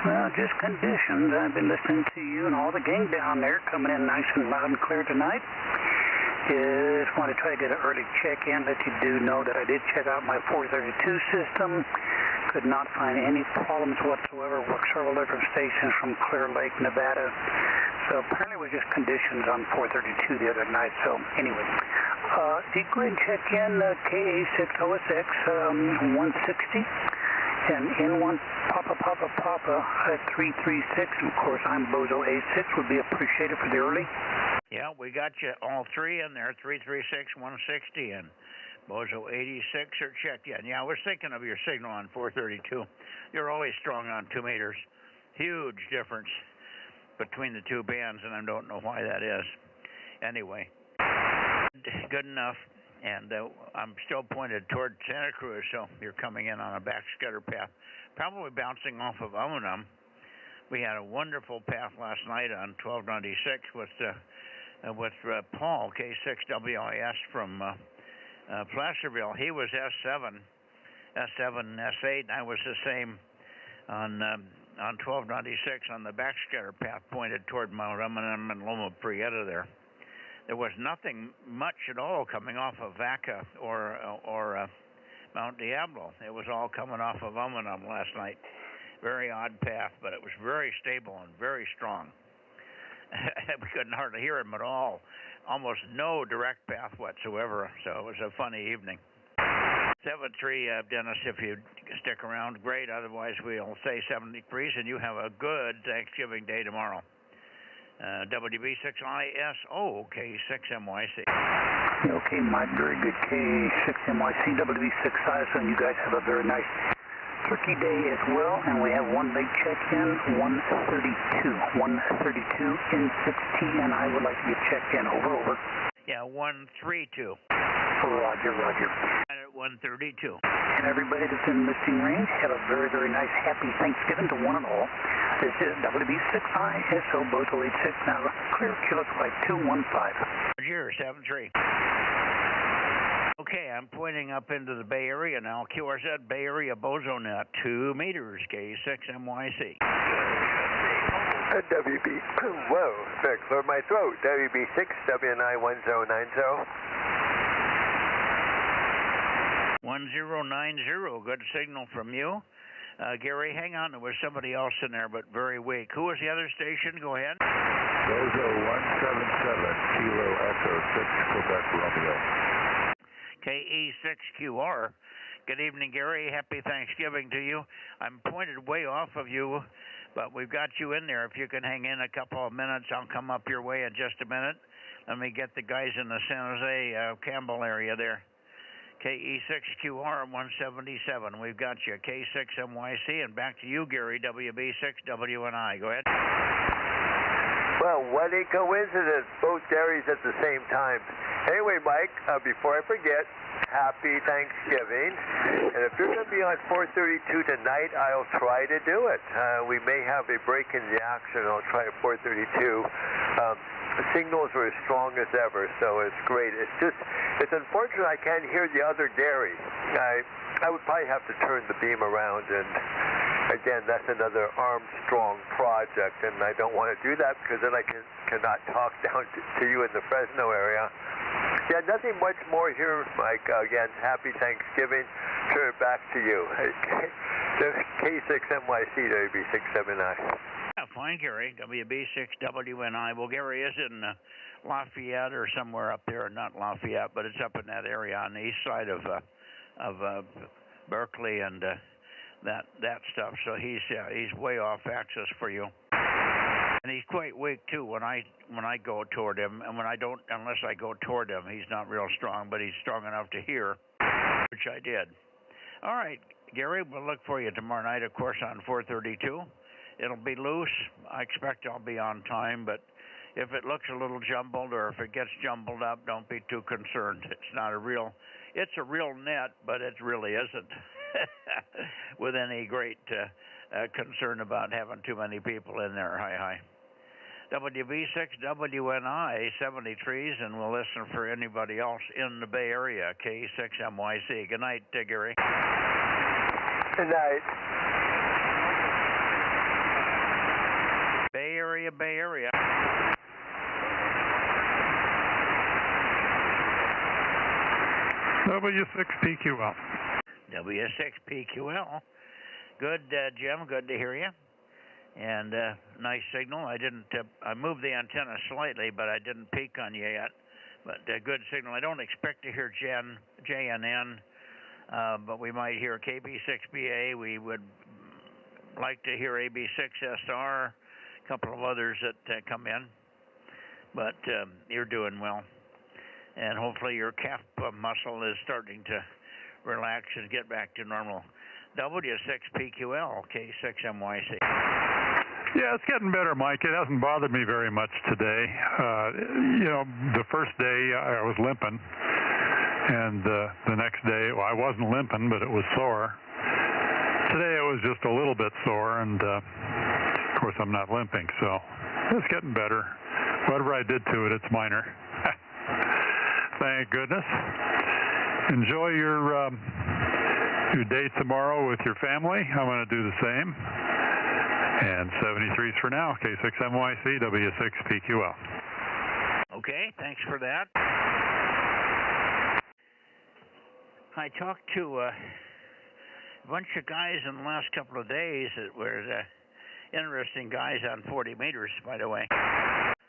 Well, just conditions. I've been listening to you and all the gang down there coming in nice and loud and clear tonight. Just want to try to get an early check-in, let you do know that I did check out my 432 system. Could not find any problems whatsoever. Worked several different stations from Clear Lake, Nevada. So apparently it was just conditions on 432 the other night. So anyway, did go ahead and check in KA6OSX 160 and N1 Papa at 336. And of course, I'm Bozo A6. Would be appreciated for the early. Yeah, we got you all three in there, 336, 160, and Bozo 86 are checked in. Yeah, I was thinking of your signal on 432. You're always strong on 2 meters. Huge difference between the two bands, and I don't know why that is. Anyway, good enough. And I'm still pointed toward Santa Cruz, so you're coming in on a backscatter path, probably bouncing off of Amunum. We had a wonderful path last night on 1296 with Paul, K6WIS from Placerville. He was S7, S8, and I was the same on 1296 on the backscatter path pointed toward Mount Amunum and Loma Prieta there. There was nothing much at all coming off of Vaca or Mount Diablo. It was all coming off of Amunum last night. Very odd path, but it was very stable and very strong. We couldn't hardly hear him at all. Almost no direct path whatsoever, so it was a funny evening. 7-3, Dennis, if you stick around, great. Otherwise, we'll say 70 degrees, and you have a good Thanksgiving Day tomorrow. WB6ISO, K6MYC. Okay, Mike, very good. K6MYC, WB6ISO, and you guys have a very nice Turkey Day as well. And we have one big check-in, 132 in 16, and I would like to get checked in. Over. Yeah, 132. Roger. At 132. And everybody that's in listening range, have a very, very nice, happy Thanksgiving to one and all. This is WB6ISO, Bozo 86, now clear, Kilo Flight 215. Roger, 7-3. Okay, I'm pointing up into the Bay Area now. QRZ Bay Area Bozo Net, 2 meters, K6MYC. WB, whoa, sorry, cleared my throat. WB6, WNI 1090. 1090. Good signal from you. Gary, hang on. There was somebody else in there, but very weak. Who was the other station? Go ahead. Bozo 177, Kilo Echo 6, Quebec Romeo. KE6QR. Good evening, Gary. Happy Thanksgiving to you. I'm pointed way off of you, but we've got you in there. If you can hang in a couple of minutes, I'll come up your way in just a minute. Let me get the guys in the San Jose, Campbell area there. KE6QR 177. We've got you. K6MYC, and back to you, Gary, WB6WNI. Go ahead. Well, what a coincidence. Both Garys at the same time. Anyway, Mike, before I forget, happy Thanksgiving. And if you're going to be on 432 tonight, I'll try to do it. We may have a break in the action. I'll try at 432. The signals are as strong as ever, so it's great. It's unfortunate I can't hear the other Gary. I would probably have to turn the beam around, and again, that's another Armstrong project, and I don't want to do that because then I cannot talk down to you in the Fresno area. Yeah, nothing much more here, Mike. Again, happy Thanksgiving. Turn it back to you. K6MYC, WB679. Yeah, fine, Gary. WB6WNI. Well, Gary is in Lafayette or somewhere up there. Not Lafayette, but it's up in that area on the east side of Berkeley and that stuff. So he's way off axis for you. And he's quite weak too when I go toward him, and unless I go toward him, he's not real strong, but he's strong enough to hear, which I did. All right, Gary, we'll look for you tomorrow night, of course, on 432. It'll be loose. I expect I'll be on time, but if it looks a little jumbled or if it gets jumbled up, don't be too concerned. It's a real net, but it really isn't with any great concern about having too many people in there. Hi. WB6WNI 73s, and we'll listen for anybody else in the Bay Area, K6MYC. Good night, Gary. Good night. Bay Area. W6PQL. W6PQL. Good, Jim. Good to hear you. And nice signal. I moved the antenna slightly, but I didn't peak on you yet. But good signal. I don't expect to hear JNN, but we might hear KB6BA. We would like to hear AB6SR, a couple of others that come in. But you're doing well. And hopefully your calf muscle is starting to relax and get back to normal. W6PQL, K6MYC. Yeah, it's getting better, Mike. It hasn't bothered me very much today. The first day I was limping, and the next day, well, I wasn't limping, but it was sore. Today it was just a little bit sore, and of course I'm not limping, so it's getting better. Whatever I did to it, it's minor. Thank goodness. Enjoy your day tomorrow with your family. I'm going to do the same. And 73s for now. K6MYC, W6PQL. Okay, thanks for that. I talked to a bunch of guys in the last couple of days that were interesting guys on 40 meters, by the way.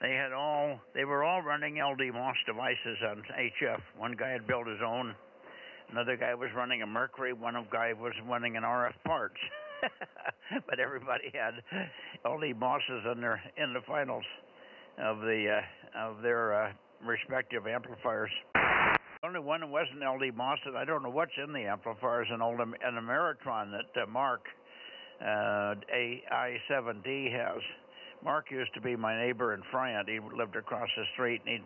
They were all running LD MOS devices on HF. One guy had built his own. Another guy was running a Mercury. One guy was running an RF parts. But everybody had LD MOSs in the finals of their respective amplifiers. The only one that wasn't LD MOS, and I don't know what's in the amplifiers, an Ameritron that Mark AI7D has. Mark used to be my neighbor in Friant. He lived across the street, and he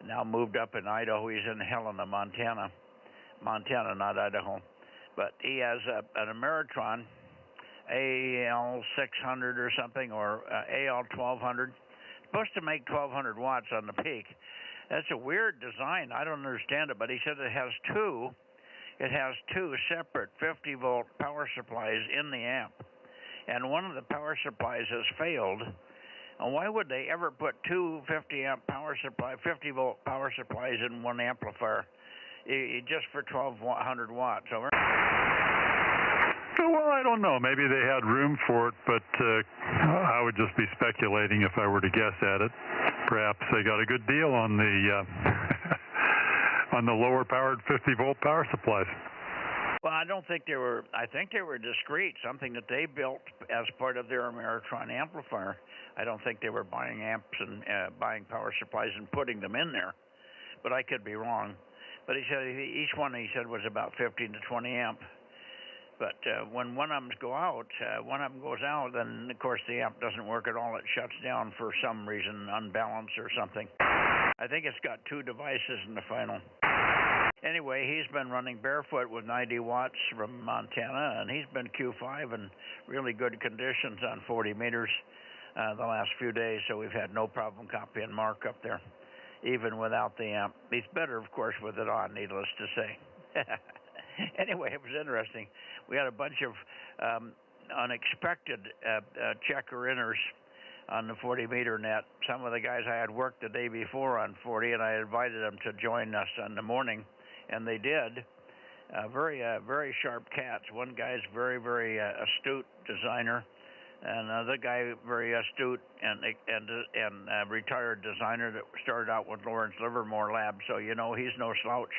now moved up in Idaho. He's in Helena, Montana. Montana, not Idaho. But he has an Ameritron AL600 or something, or AL1200. Supposed to make 1200 watts on the peak. That's a weird design. I don't understand it, but he said it has two separate 50-volt power supplies in the amp. And one of the power supplies has failed. And why would they ever put two 50-volt power supplies in one amplifier? just for 1,200 watts. Over. Well, I don't know. Maybe they had room for it, but I would just be speculating if I were to guess at it. Perhaps they got a good deal on the on the lower powered 50-volt power supplies. Well, I don't think they were. I think they were discrete, something that they built as part of their Ameritron amplifier. I don't think they were buying amps and buying power supplies and putting them in there. But I could be wrong. But he said each one he said was about 15 to 20 amp. But when one of them goes out, then of course the amp doesn't work at all. It shuts down for some reason, unbalanced or something. I think it's got 2 devices in the final. Anyway, he's been running barefoot with 90 watts from Montana, and he's been Q5 in really good conditions on 40 meters the last few days, so we've had no problem copying Mark up there, even without the amp. He's better, of course, with it on, needless to say. Anyway, it was interesting. We had a bunch of unexpected checker-inners on the 40-meter net. Some of the guys I had worked the day before on 40, and I invited them to join us in the morning, and they did. Very sharp cats. One guy's very astute designer, and another guy very astute and retired designer that started out with Lawrence Livermore Lab. So you know he's no slouch.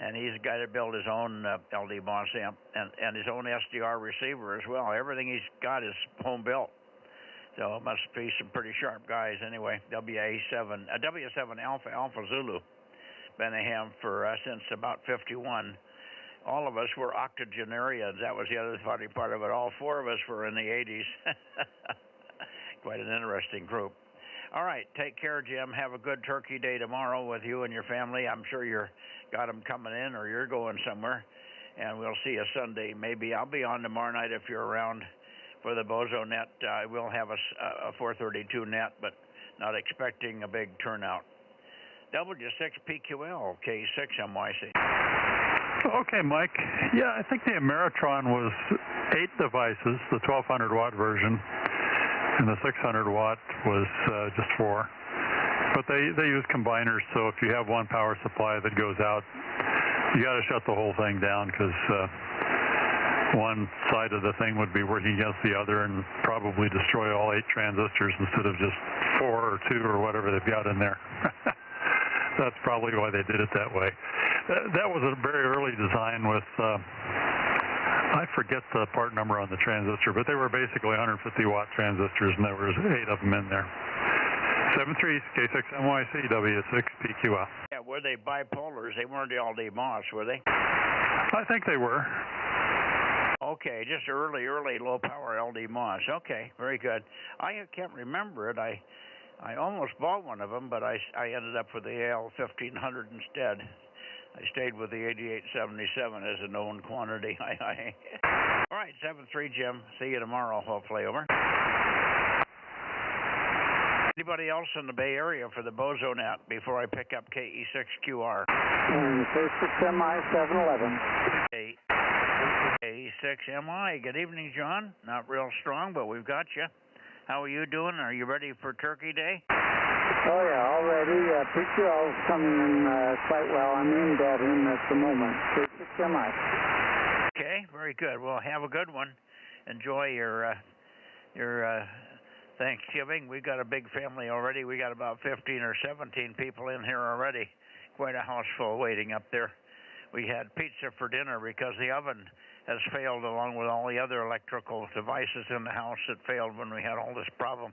And he's a guy that built his own LD Boss amp and his own SDR receiver as well. Everything he's got is home built. So it must be some pretty sharp guys anyway. W7 Alpha Zulu. Been a ham for since about 51. All of us were octogenarians. That was the other funny part of it. All 4 of us were in the 80s. Quite an interesting group. All right, take care, Jim. Have a good Turkey Day tomorrow with you and your family. I'm sure you're got them coming in or you're going somewhere, and we'll see you Sunday. Maybe I'll be on tomorrow night if you're around for the Bozo Net. I will have a 432 net, but not expecting a big turnout. W6PQL, K6MYC. Okay, Mike. Yeah, I think the Ameritron was 8 devices, the 1,200 watt version, and the 600 watt was just 4. But they use combiners, so if you have one power supply that goes out, you got to shut the whole thing down because one side of the thing would be working against the other and probably destroy all 8 transistors instead of just 4 or 2 or whatever they've got in there. That's probably why they did it that way. That was a very early design with, I forget the part number on the transistor, but they were basically 150 watt transistors, and there was 8 of them in there. 73 K6MYC W6PQL. Yeah, were they bipolars? They weren't LD Moss, were they? I think they were. Okay, just early low power LD Moss. Okay, very good. I can't remember it. I almost bought one of them, but I ended up with the AL1500 instead. I stayed with the 8877 as a known quantity. All right, 73 Jim. See you tomorrow, hopefully. Over. Anybody else in the Bay Area for the Bozo Net before I pick up KE6QR? K6MI 711. KE6MI. Good evening, John. Not real strong, but we've got you. How are you doing? Are you ready for Turkey Day? Oh, yeah, all ready. PQL's coming in quite well. I'm in at him at the moment. K6MI. Okay, very good. Well, have a good one. Enjoy your Thanksgiving. We've got a big family already. We got about 15 or 17 people in here already. Quite a house full waiting up there. We had pizza for dinner because the oven has failed along with all the other electrical devices in the house that failed when we had all this problem.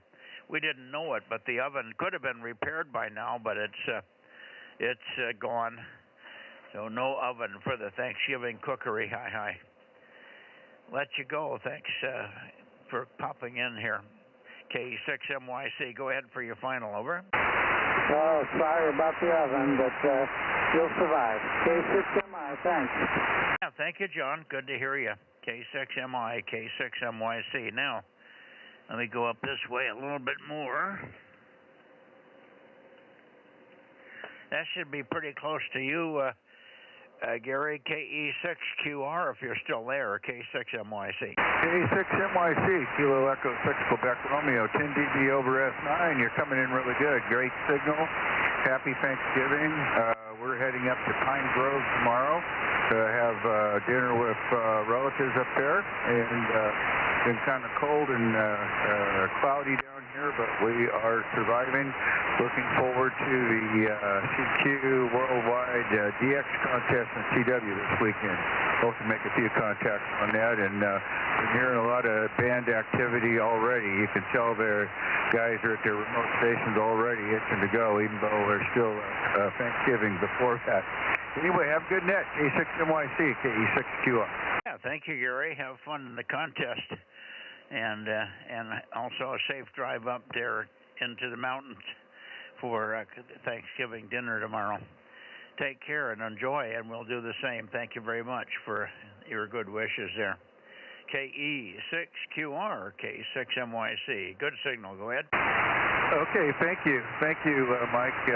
We didn't know it, but the oven could have been repaired by now, but it's gone. So no oven for the Thanksgiving cookery. Hi. Let you go. Thanks for popping in here. K6MYC, go ahead for your final. Over. Oh, sorry about the oven, but you'll survive. K6MI, thanks. Yeah, thank you, John. Good to hear you. K6MI, K6MYC. Now, let me go up this way a little bit more. That should be pretty close to you, Gary. KE6QR, if you're still there, K6MYC. K6MYC, Kilo Echo 6 Quebec Romeo, 10 dB over S9. You're coming in really good. Great signal. Happy Thanksgiving. We're we're heading up to Pine Grove tomorrow to have dinner with relatives up there. And been kind of cold and cloudy down here, but we are surviving. Looking forward to the CQ Worldwide DX contest in CW this weekend. Hope to make a few contacts on that, and been hearing a lot of band activity already. You can tell their guys are at their remote stations already itching to go, even though there's still Thanksgiving before that. Anyway, have a good net. K6NYC, KE6QR. Yeah, thank you, Gary. Have fun in the contest, and also a safe drive up there into the mountains for Thanksgiving dinner tomorrow. Take care and enjoy, and we'll do the same. Thank you very much for your good wishes there. KE6QR, K6NYC. Good signal. Go ahead. Okay, thank you. Thank you, Mike.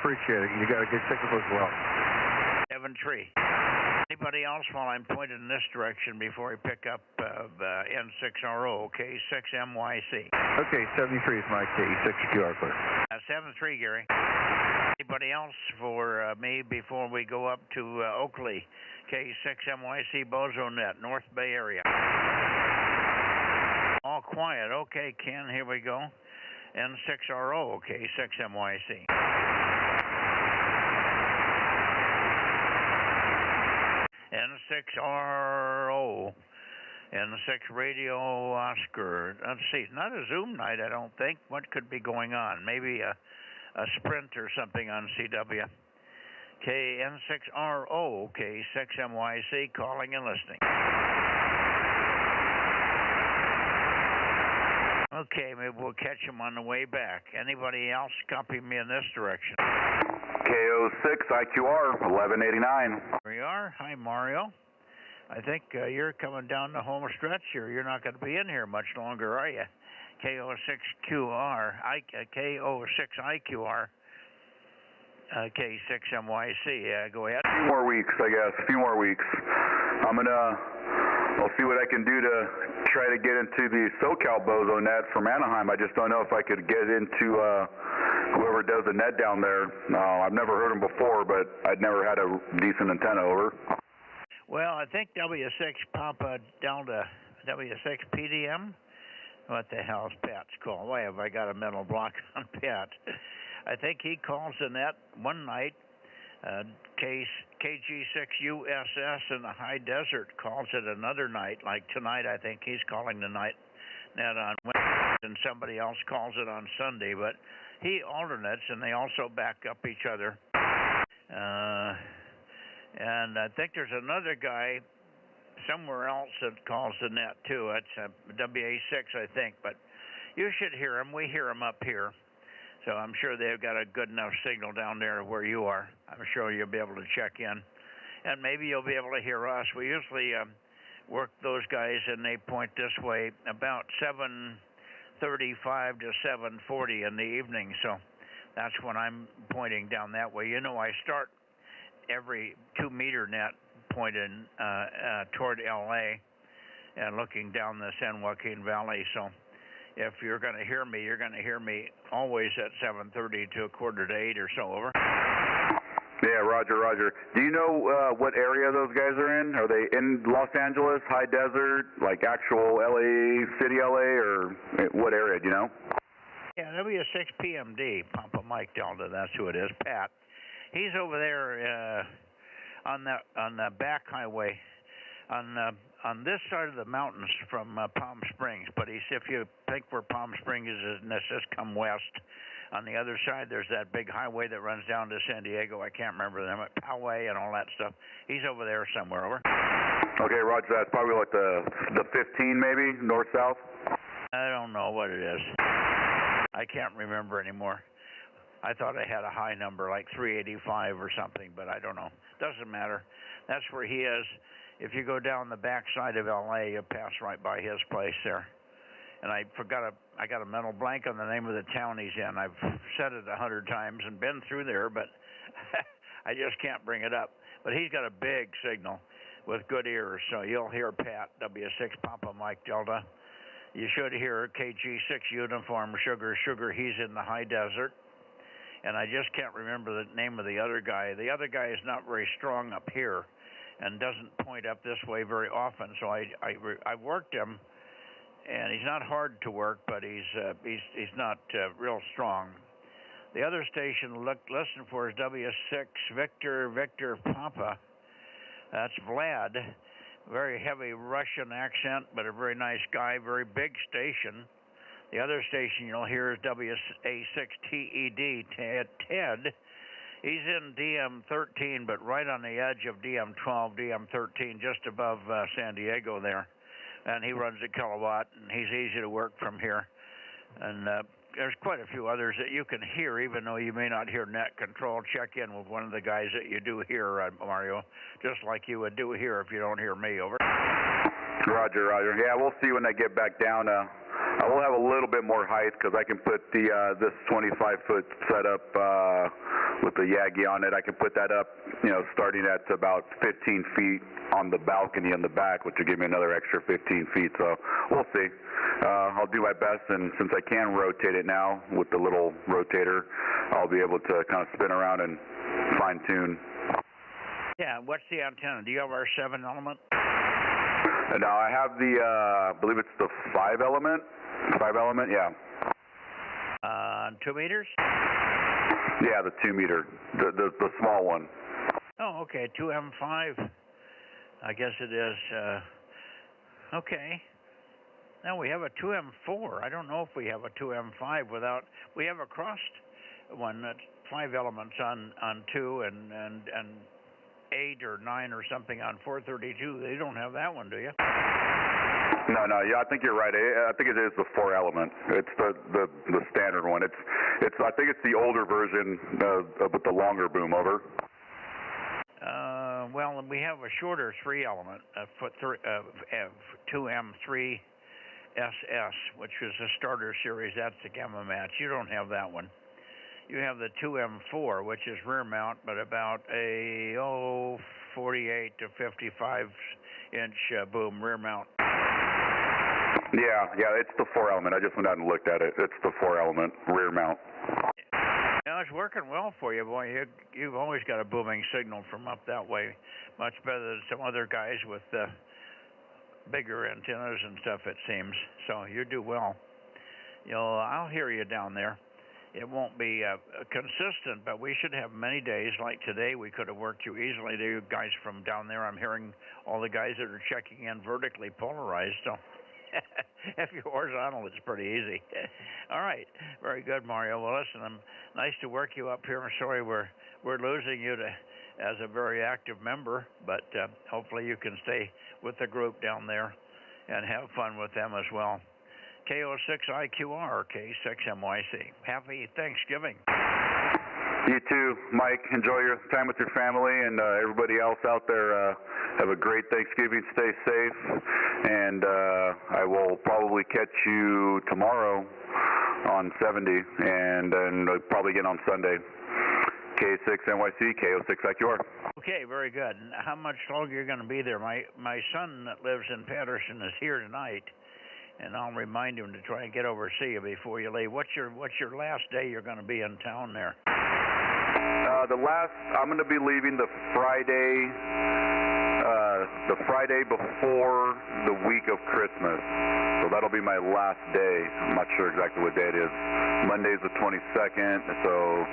Appreciate it. You got a good signal as well. 7-3. Anybody else while I'm pointed in this direction before I pick up N6RO, K6MYC? Okay, 73 is Mike, KE6QR clear. 7-3, Gary. Anybody else for me before we go up to Oakley, K6MYC Bozo Net, North Bay area? All quiet. Okay, Ken, here we go. N6RO, K6MYC. N6RO, N6 Radio Oscar. Let's see, not a Zoom night, I don't think. What could be going on? Maybe a sprint or something on CW. N6RO, K6MYC, calling and listening. Okay, maybe we'll catch them on the way back. Anybody else copy me in this direction? KO6 IQR 1189. Here we are. Hi, Mario. I think you're coming down the home stretch here. You're not going to be in here much longer, are you? KO6QR, KO6IQR, K6MYC. Go ahead. A few more weeks, I guess. A few more weeks. I'll see what I can do to try to get into the SoCal Bozo Net from Anaheim. I just don't know if I could get into whoever does the net down there. I've never heard him before, but I'd never had a decent antenna. Over. Well, I think W6 Papa Delta, W6 PDM. What the hell is Pat's call? Why have I got a mental block on Pat? I think he calls the net one night. KG6USS in the high desert calls it another night. Like tonight, I think he's calling the night net on Wednesday, and somebody else calls it on Sunday. But he alternates, and they also back up each other. And I think there's another guy somewhere else that calls the net too. It's WA6, I think. But you should hear him. We hear him up here. So I'm sure they've got a good enough signal down there where you are. I'm sure you'll be able to check in. And maybe you'll be able to hear us. We usually work those guys, and they point this way about 7:35 to 7:40 in the evening. So that's when I'm pointing down that way. You know, I start every 2-meter net pointing toward L.A. and looking down the San Joaquin Valley. So if you're going to hear me, you're going to hear me always at 7:30 to 7:45 or so. Over. Yeah, Roger. Do you know what area those guys are in? Are they in Los Angeles, high desert, like actual LA, city LA, or what area, do you know? Yeah, W6 PMD, Papa Mike Delta, that's who it is, Pat. He's over there on the back highway on this side of the mountains from Palm Springs. But if you think where Palm Springs is, and this just come west, on the other side there's that big highway that runs down to San Diego. I can't remember them, Poway and all that stuff. He's over there somewhere. Over. Okay, Roger. That's probably like the 15 maybe, north-south? I don't know what it is. I can't remember anymore. I thought I had a high number, like 385 or something, but I don't know. Doesn't matter. That's where he is. If you go down the back side of L.A., you'll pass right by his place there. And I got a mental blank on the name of the town he's in. I've said it 100 times and been through there, but I just can't bring it up. But he's got a big signal with good ears, so you'll hear Pat, W6 Papa Mike Delta. You should hear KG6 Uniform Sugar. He's in the high desert. and I just can't remember the name of the other guy. The other guy is not very strong up here and doesn't point up this way very often, so I worked him, and he's not hard to work, but he's not real strong. The other station listen for is W6 Victor Papa. That's Vlad. Very heavy Russian accent, but a very nice guy, very big station. The other station you'll hear is WA6TED, Ted. He's in DM13, but right on the edge of DM12, DM13, just above San Diego there. And he runs a kilowatt, and he's easy to work from here. And there's quite a few others that you can hear, even though you may not hear net control. Check in with one of the guys that you do hear, Mario, just like you would do here if you don't hear me, over. Roger, Roger. Yeah, we'll see when I get back down. I will have a little bit more height because I can put this 25-foot setup with the Yagi on it. I can put that up, starting at about 15 feet on the balcony in the back, which will give me another extra 15 feet. So we'll see. I'll do my best, and since I can rotate it now with the little rotator, I'll be able to kind of spin around and fine-tune. Yeah, what's the antenna? Do you have our 7 element? No, I have the, I believe it's the 5 element. 5 element, yeah. 2 meters? Yeah, the 2 meter, the small one. Oh, okay, 2M5. I guess it is. Okay. Now we have a 2M4. I don't know if we have a 2M5 without. We have a crossed one that's 5 elements on 2 and 8 or 9 or something on 432. They don't have that one, do you? No, yeah, I think you're right. I think it is the 4 element. It's the standard one. It's I think it's the older version with the longer boom, over. Well, we have a shorter 3 element, 2M3 SS, which is a starter series. That's the gamma match. You don't have that one. You have the 2M4, which is rear mount, but about a 48 to 55 inch boom rear mount. Yeah, it's the 4 element. I just went out and looked at it. It's the 4 element rear mount. Now it's working well for you, boy. You've always got a booming signal from up that way, much better than some other guys with bigger antennas and stuff, it seems. So you do well. I'll hear you down there. It won't be consistent, but we should have many days. Like today, we could have worked you easily. The guys from down there, I'm hearing all the guys that are checking in vertically polarized. So if you're horizontal, it's pretty easy. All right, very good, Mario. Well, listen, nice to work you up here. I'm sorry we're losing you as a very active member, but hopefully you can stay with the group down there and have fun with them as well. KO6IQR, K6MYC. Happy Thanksgiving. You too, Mike. Enjoy your time with your family, and everybody else out there, have a great Thanksgiving. Stay safe, and I will probably catch you tomorrow on 70, and then probably again on Sunday. K6NYC, KO6IQR. Okay, very good. And how much longer are you going to be there? My son that lives in Patterson is here tonight, and I'll remind him to try and get over to see you before you leave. What's your last day you're going to be in town there? I'm going to be leaving the Friday before the week of Christmas. So that'll be my last day. I'm not sure exactly what day it is. Monday's the 22nd, so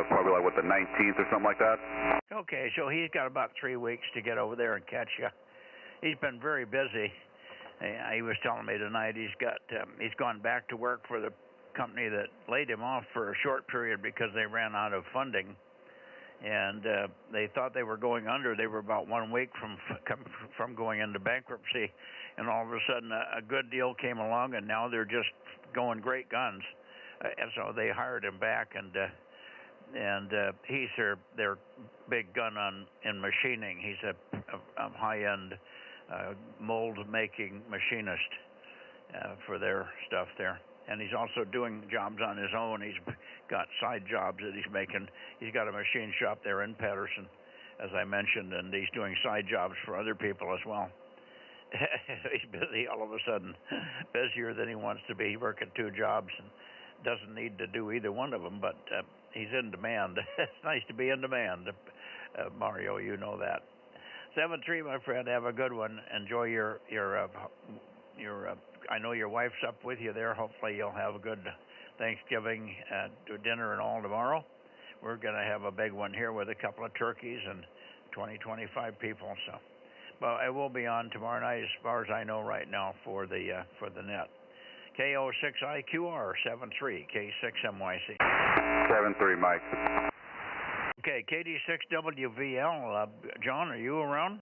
probably like, the 19th or something like that. Okay, so he's got about 3 weeks to get over there and catch you. He's been very busy. He was telling me tonight he's gone back to work for the company that laid him off for a short period because they ran out of funding, and they thought they were going under. They were about 1 week from going into bankruptcy, and all of a sudden a good deal came along, and now they're just going great guns. And so they hired him back, and he's their big gun in machining. He's a high-end mold-making machinist for their stuff there. And he's also doing jobs on his own. He's got side jobs that he's making. He's got a machine shop there in Patterson, as I mentioned, and he's doing side jobs for other people as well. He's busy all of a sudden, busier than he wants to be, working 2 jobs, and doesn't need to do either one of them, but he's in demand. It's nice to be in demand, Mario. You know that. 7-3, my friend. Have a good one. Enjoy your. I know your wife's up with you there. Hopefully you'll have a good Thanksgiving dinner and all tomorrow. We're going to have a big one here with a couple of turkeys and 20-25 people. So, well, I will be on tomorrow night, as far as I know right now, for the net. KO6IQR 73 K6MYC. 7-3, Mike. Okay, KD6WVL. John, are you around?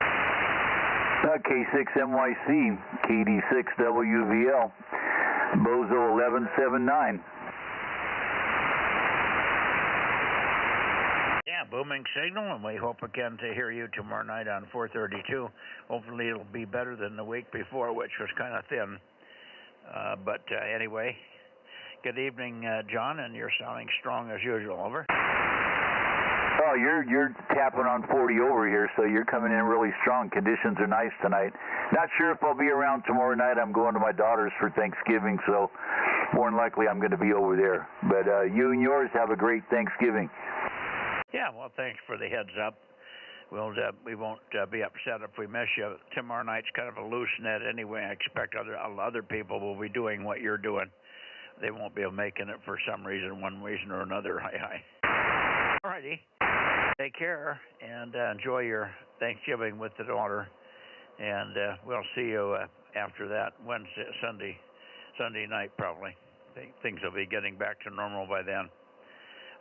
K6MYC, KD6WVL, Bozo 1179. Yeah, booming signal, and we hope again to hear you tomorrow night on 432. Hopefully it'll be better than the week before, which was kind of thin. But anyway, good evening, John, and you're sounding strong as usual. Over. Oh, you're tapping on 40 over here, so you're coming in really strong. Conditions are nice tonight. Not sure if I'll be around tomorrow night. I'm going to my daughter's for Thanksgiving, so more than likely I'm going to be over there. But you and yours have a great Thanksgiving. Yeah, well, thanks for the heads up. We won't be upset if we miss you. Tomorrow night's kind of a loose net anyway. I expect other people will be doing what you're doing. They won't be making it for some reason, one reason or another. Hi. All righty. Take care and enjoy your Thanksgiving with the daughter. And we'll see you after that Sunday night probably. Things will be getting back to normal by then.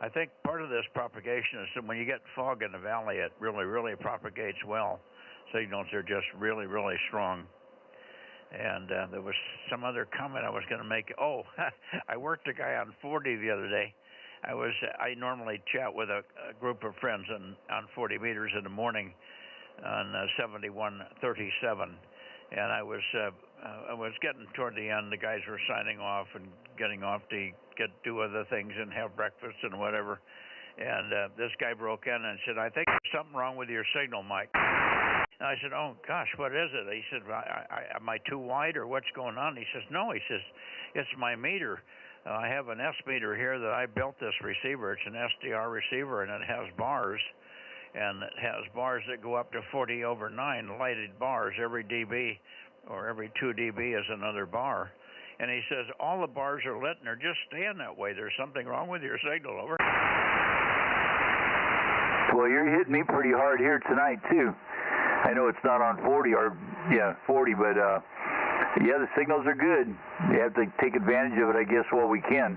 I think part of this propagation is that when you get fog in the valley, it really, really propagates well. Signals are just really, really strong. And there was some other comment I was going to make. Oh, I worked a guy on 40 the other day. I normally chat with a group of friends on 40 meters in the morning on 7137, and I was getting toward the end. The guys were signing off and getting off to do other things and have breakfast and whatever. And this guy broke in and said, "I think there's something wrong with your signal, Mike." And I said, "Oh gosh, what is it?" He said, "Am I too wide or what's going on?" He says, "No," he says, "it's my meter. I have an S meter here that I built this receiver. It's an SDR receiver, and it has bars, and it has bars that go up to 40 over 9 lighted bars. Every dB or every 2 dB is another bar." And he says, "All the bars are lit, and they're just staying that way. There's something wrong with your signal." Over. Well, you're hitting me pretty hard here tonight, too. I know it's not on 40, but yeah, the signals are good. You have to take advantage of it, I guess, while we can.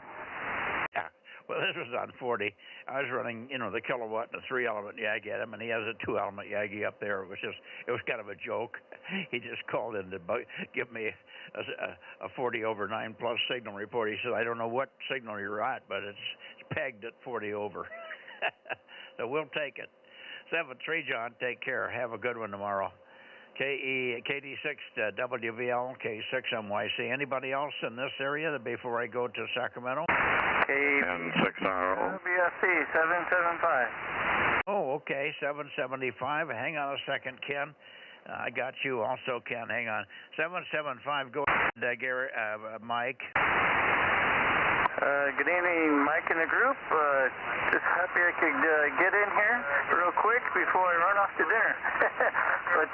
Yeah. Well, this was on 40. I was running, the kilowatt and a 3-element Yagi at him, and he has a 2-element Yagi up there. It was kind of a joke. He just called in to give me a 40 over 9 plus signal report. He said, "I don't know what signal you're at, but it's pegged at 40 over." So we'll take it. 7-3, John. Take care. Have a good one tomorrow. KD6 WVL, K6MYC. Anybody else in this area before I go to Sacramento? K6RO. WBSC 775. Oh, okay, 775. Hang on a second, Ken. I got you also, Ken. Hang on. 775. Go ahead, Gary, Mike. Good evening, Mike and the group. Just happy I could get in here real quick before I run off to dinner. But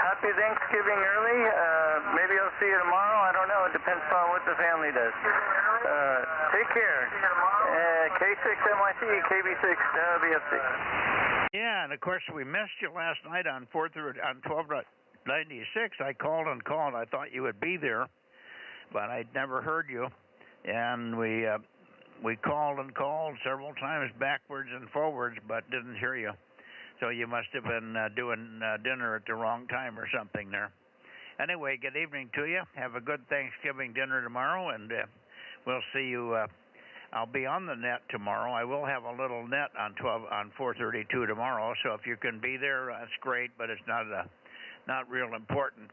happy Thanksgiving early. Maybe I'll see you tomorrow. I don't know. It depends on what the family does. Take care. K6MYC, KB6 WFC. Yeah, and of course we missed you last night on 1296. I called and called. I thought you would be there, but I'd never heard you. And we called and called several times backwards and forwards, but didn't hear you. So you must have been doing dinner at the wrong time or something there. Anyway, good evening to you. Have a good Thanksgiving dinner tomorrow, and we'll see you. I'll be on the net tomorrow. I will have a little net on 432 tomorrow. So if you can be there, that's great. But it's not real important.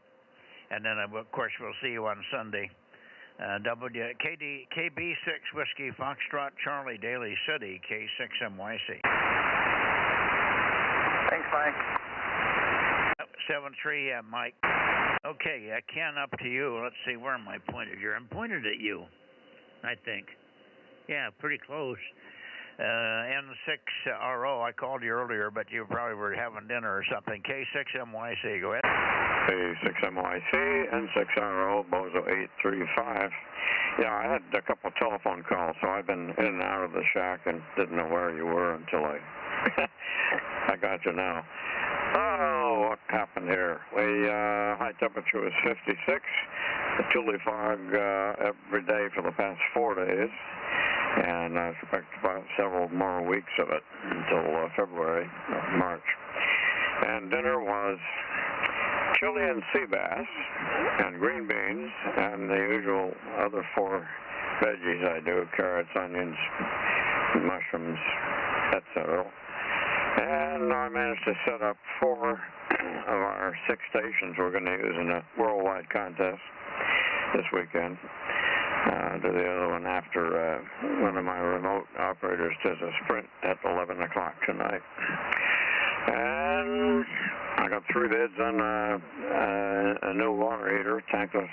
And then of course we'll see you on Sunday. KB6 Whiskey Foxtrot Charlie Daly City K6MYC. Thanks, Mike. 7-3, Mike. Okay, Ken, up to you. Let's see, where am I pointed here? I'm pointed at you, I think. Yeah, pretty close. N6RO, I called you earlier, but you probably were having dinner or something. K6MYC, go ahead. K6MYC, N6RO, Bozo 835. Yeah, I had a couple telephone calls, so I've been in and out of the shack and didn't know where you were until I got you now. Oh, what happened here? High temperature was 56. The tule fog every day for the past 4 days. And I expect about several more weeks of it until February, March. And dinner was Chilean sea bass and green beans and the usual other 4 veggies I do, carrots, onions, mushrooms, etc. And I managed to set up 4 of our 6 stations we're going to use in a worldwide contest this weekend. Do the other one after one of my remote operators does a sprint at 11 o'clock tonight. And I got 3 bids on a new water heater, tankless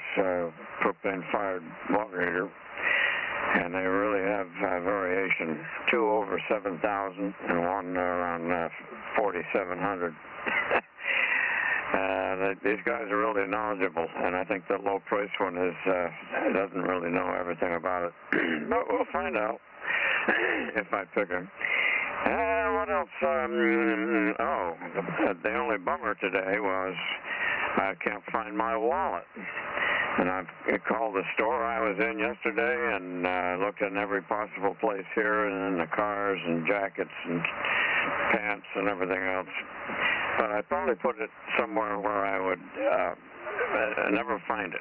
propane-fired water heater. And they really have variation. 2 over 7,000 and 1 around 4,700. These guys are really knowledgeable, and I think the low-price one doesn't really know everything about it. But we'll find out if I pick him. What else? The only bummer today was I can't find my wallet. And I called the store I was in yesterday and looked in every possible place here, and in the cars and jackets and pants and everything else. But I probably put it somewhere where I would never find it.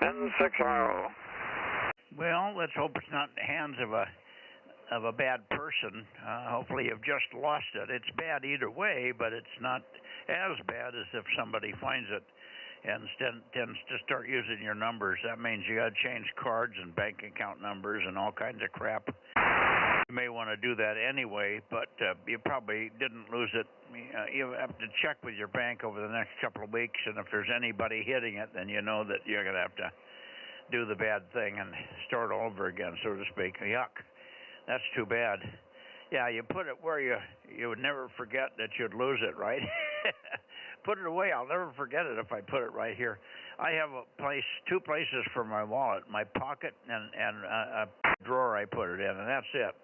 N6RO. Well, let's hope it's not in the hands of a bad person. Hopefully you've just lost it. It's bad either way, but it's not as bad as if somebody finds it and tends to start using your numbers. That means you got to change cards and bank account numbers and all kinds of crap. You may want to do that anyway, but you probably didn't lose it. You have to check with your bank over the next couple of weeks, and if there's anybody hitting it, then you know that you're going to have to do the bad thing and start all over again, so to speak. Yuck. That's too bad. Yeah, you put it where you would never forget that you'd lose it, right? Put it away. I'll never forget it if I put it right here. I have 2 places for my wallet, my pocket and a drawer I put it in, and that's it.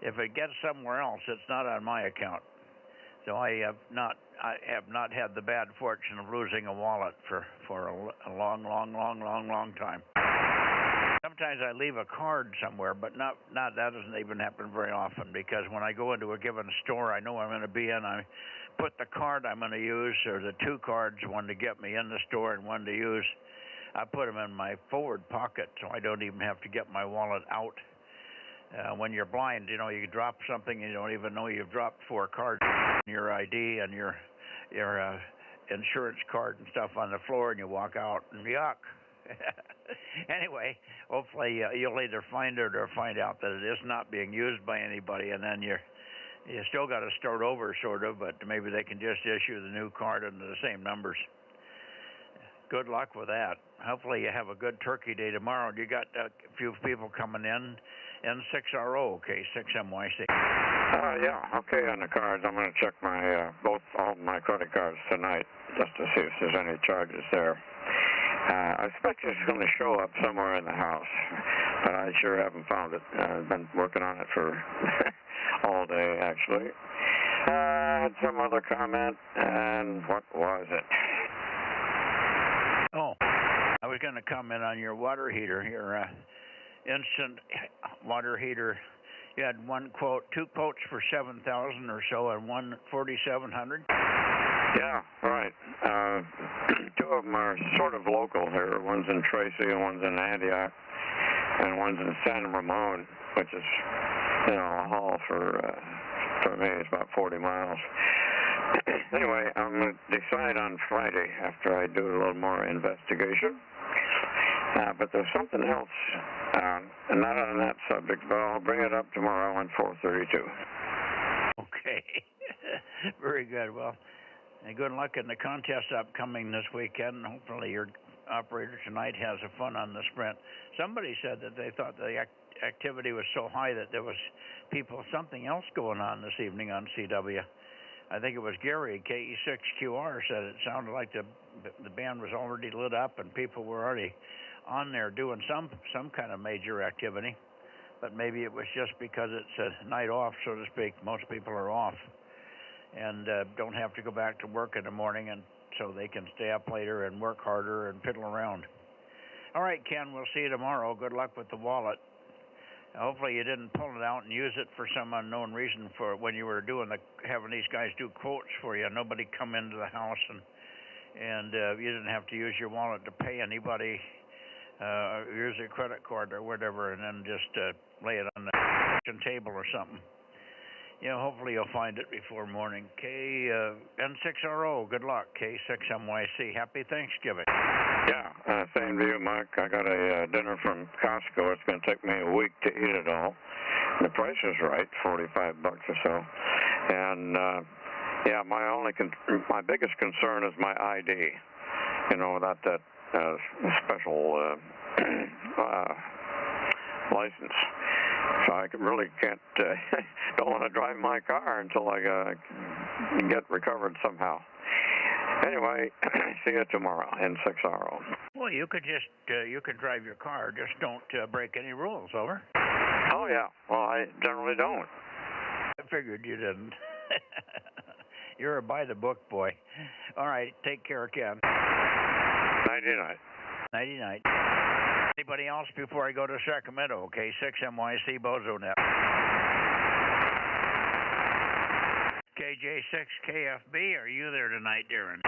If it gets somewhere else, it's not on my account. So I have not had the bad fortune of losing a wallet for a long time. Sometimes I leave a card somewhere, but not that doesn't even happen very often, because when I go into a given store I know I'm going to be in, I put the card I'm going to use, or the 2 cards, one to get me in the store and one to use. I put them in my forward pocket, so I don't even have to get my wallet out. When you're blind, you drop something, you don't even know you've dropped 4 cards, your ID and your insurance card and stuff on the floor, and you walk out, and yuck. Anyway, hopefully you'll either find it or find out that it is not being used by anybody, and then you still got to start over, sort of, but maybe they can just issue the new card under the same numbers. Good luck with that. Hopefully you have a good turkey day tomorrow. You got a few people coming in. N6RO, okay, 6MYC. Yeah, okay on the cards. I'm going to check all my credit cards tonight just to see if there's any charges there. I expect it's going to show up somewhere in the house, but I sure haven't found it. I've been working on it for all day, actually. Had some other comment, and what was it? Oh, I was going to comment on your water heater, your instant water heater. You had 2 quotes for 7,000 or so, and 1 4,700. Yeah, right. 2 of them are sort of local here. One's in Tracy and one's in Antioch, and one's in San Ramon, which is, a haul for me. It's about 40 miles. Anyway, I'm going to decide on Friday after I do a little more investigation. But there's something else, not on that subject, but I'll bring it up tomorrow on 432. Okay. Very good. Well, good luck in the contest upcoming this weekend. Hopefully your operator tonight has fun on the sprint. Somebody said that they thought the activity was so high that there was something else going on this evening on CW. I think it was Gary, KE6QR, said it sounded like the band was already lit up and people were already on there doing some kind of major activity. But maybe it was just because it's a night off, so to speak. Most people are off and don't have to go back to work in the morning, and so they can stay up later and work harder and fiddle around. All right, Ken, we'll see you tomorrow. Good luck with the wallet. Hopefully you didn't pull it out and use it for some unknown reason for when you were having these guys do quotes for you. Nobody come into the house and you didn't have to use your wallet to pay anybody, use your credit card or whatever, and then just lay it on the kitchen table or something. Hopefully you'll find it before morning. N6RO, good luck. K6MYC, happy Thanksgiving. Yeah, same to you, Mike. I got a dinner from Costco. It's going to take me a week to eat it all. The price is right, $45 or so. And yeah, my biggest concern is my ID. Without that special license. So I really don't want to drive my car until I get recovered somehow. Anyway, see you tomorrow, N6RO. Well, you could you can drive your car, just don't break any rules, over. Oh, yeah. Well, I generally don't. I figured you didn't. You're a by-the-book boy. All right, take care, Ken. Nighty-night. Nighty-night. Anybody else before I go to Sacramento? K6MYC Bozo Net. KJ6KFB, are you there tonight, Darren?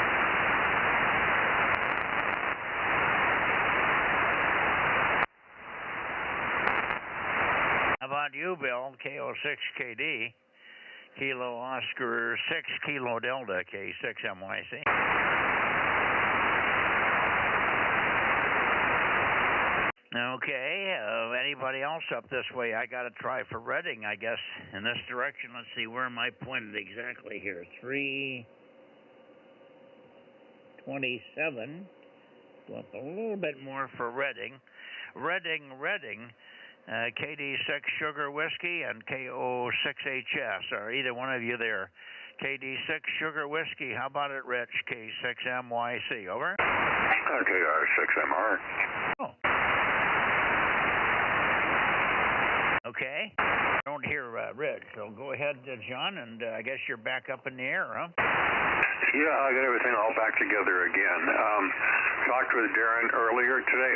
How about you, Bill? KO6KD, Kilo Oscar 6 Kilo Delta, K6MYC. Okay, anybody else up this way? I got to try for Redding, I guess, in this direction. Let's see, where am I pointed exactly here? 327. Well, a little bit more for Redding. Redding, KD6 Sugar Whiskey and KO6HS. Are either one of you there? KD6 Sugar Whiskey. How about it, Rich? K6MYC. Over. KR6MR. Oh. Okay. Don't hear Rich. So go ahead, John, and I guess you're back up in the air, huh? Yeah, I got everything all back together again. Talked with Darren earlier today.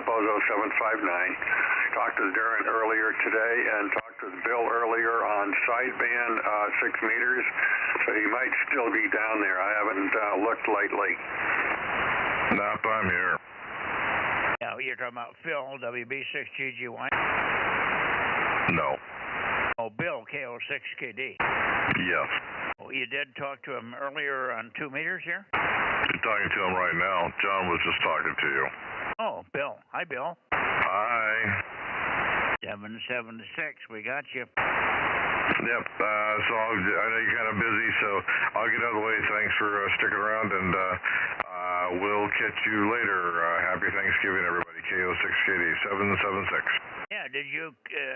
Bozo 759. Talked with Darren earlier today and talked with Bill earlier on sideband 6 meters. So he might still be down there. I haven't looked lately. Nope, I'm here. Yeah, you're talking about Phil, WB6GGY? No. Oh, Bill, KO6KD. Yes. Oh, you did talk to him earlier on 2 meters here? You're talking to him right now. John was just talking to you. Oh, Bill. Hi, Bill. Hi. 776, we got you. Yep, so I know you're kind of busy, so I'll get out of the way. Thanks for sticking around, and we'll catch you later. Happy Thanksgiving, everybody. KO6KD 776. Yeah, did you,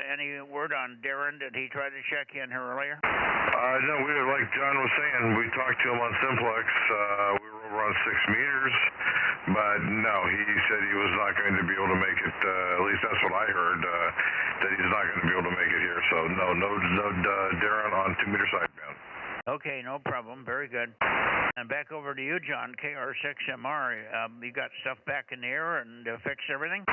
any word on Darren? Did he try to check in here earlier? No, we were, like John was saying, we talked to him on Simplex. We were over on 6 meters, but no, he said he was not going to be able to make it, at least that's what I heard, that he's not going to be able to make it here. So no Darren on 2 meter sidebound. Okay, no problem. Very good. And back over to you, John, KR6MR. You got stuff back in the air and fixed everything?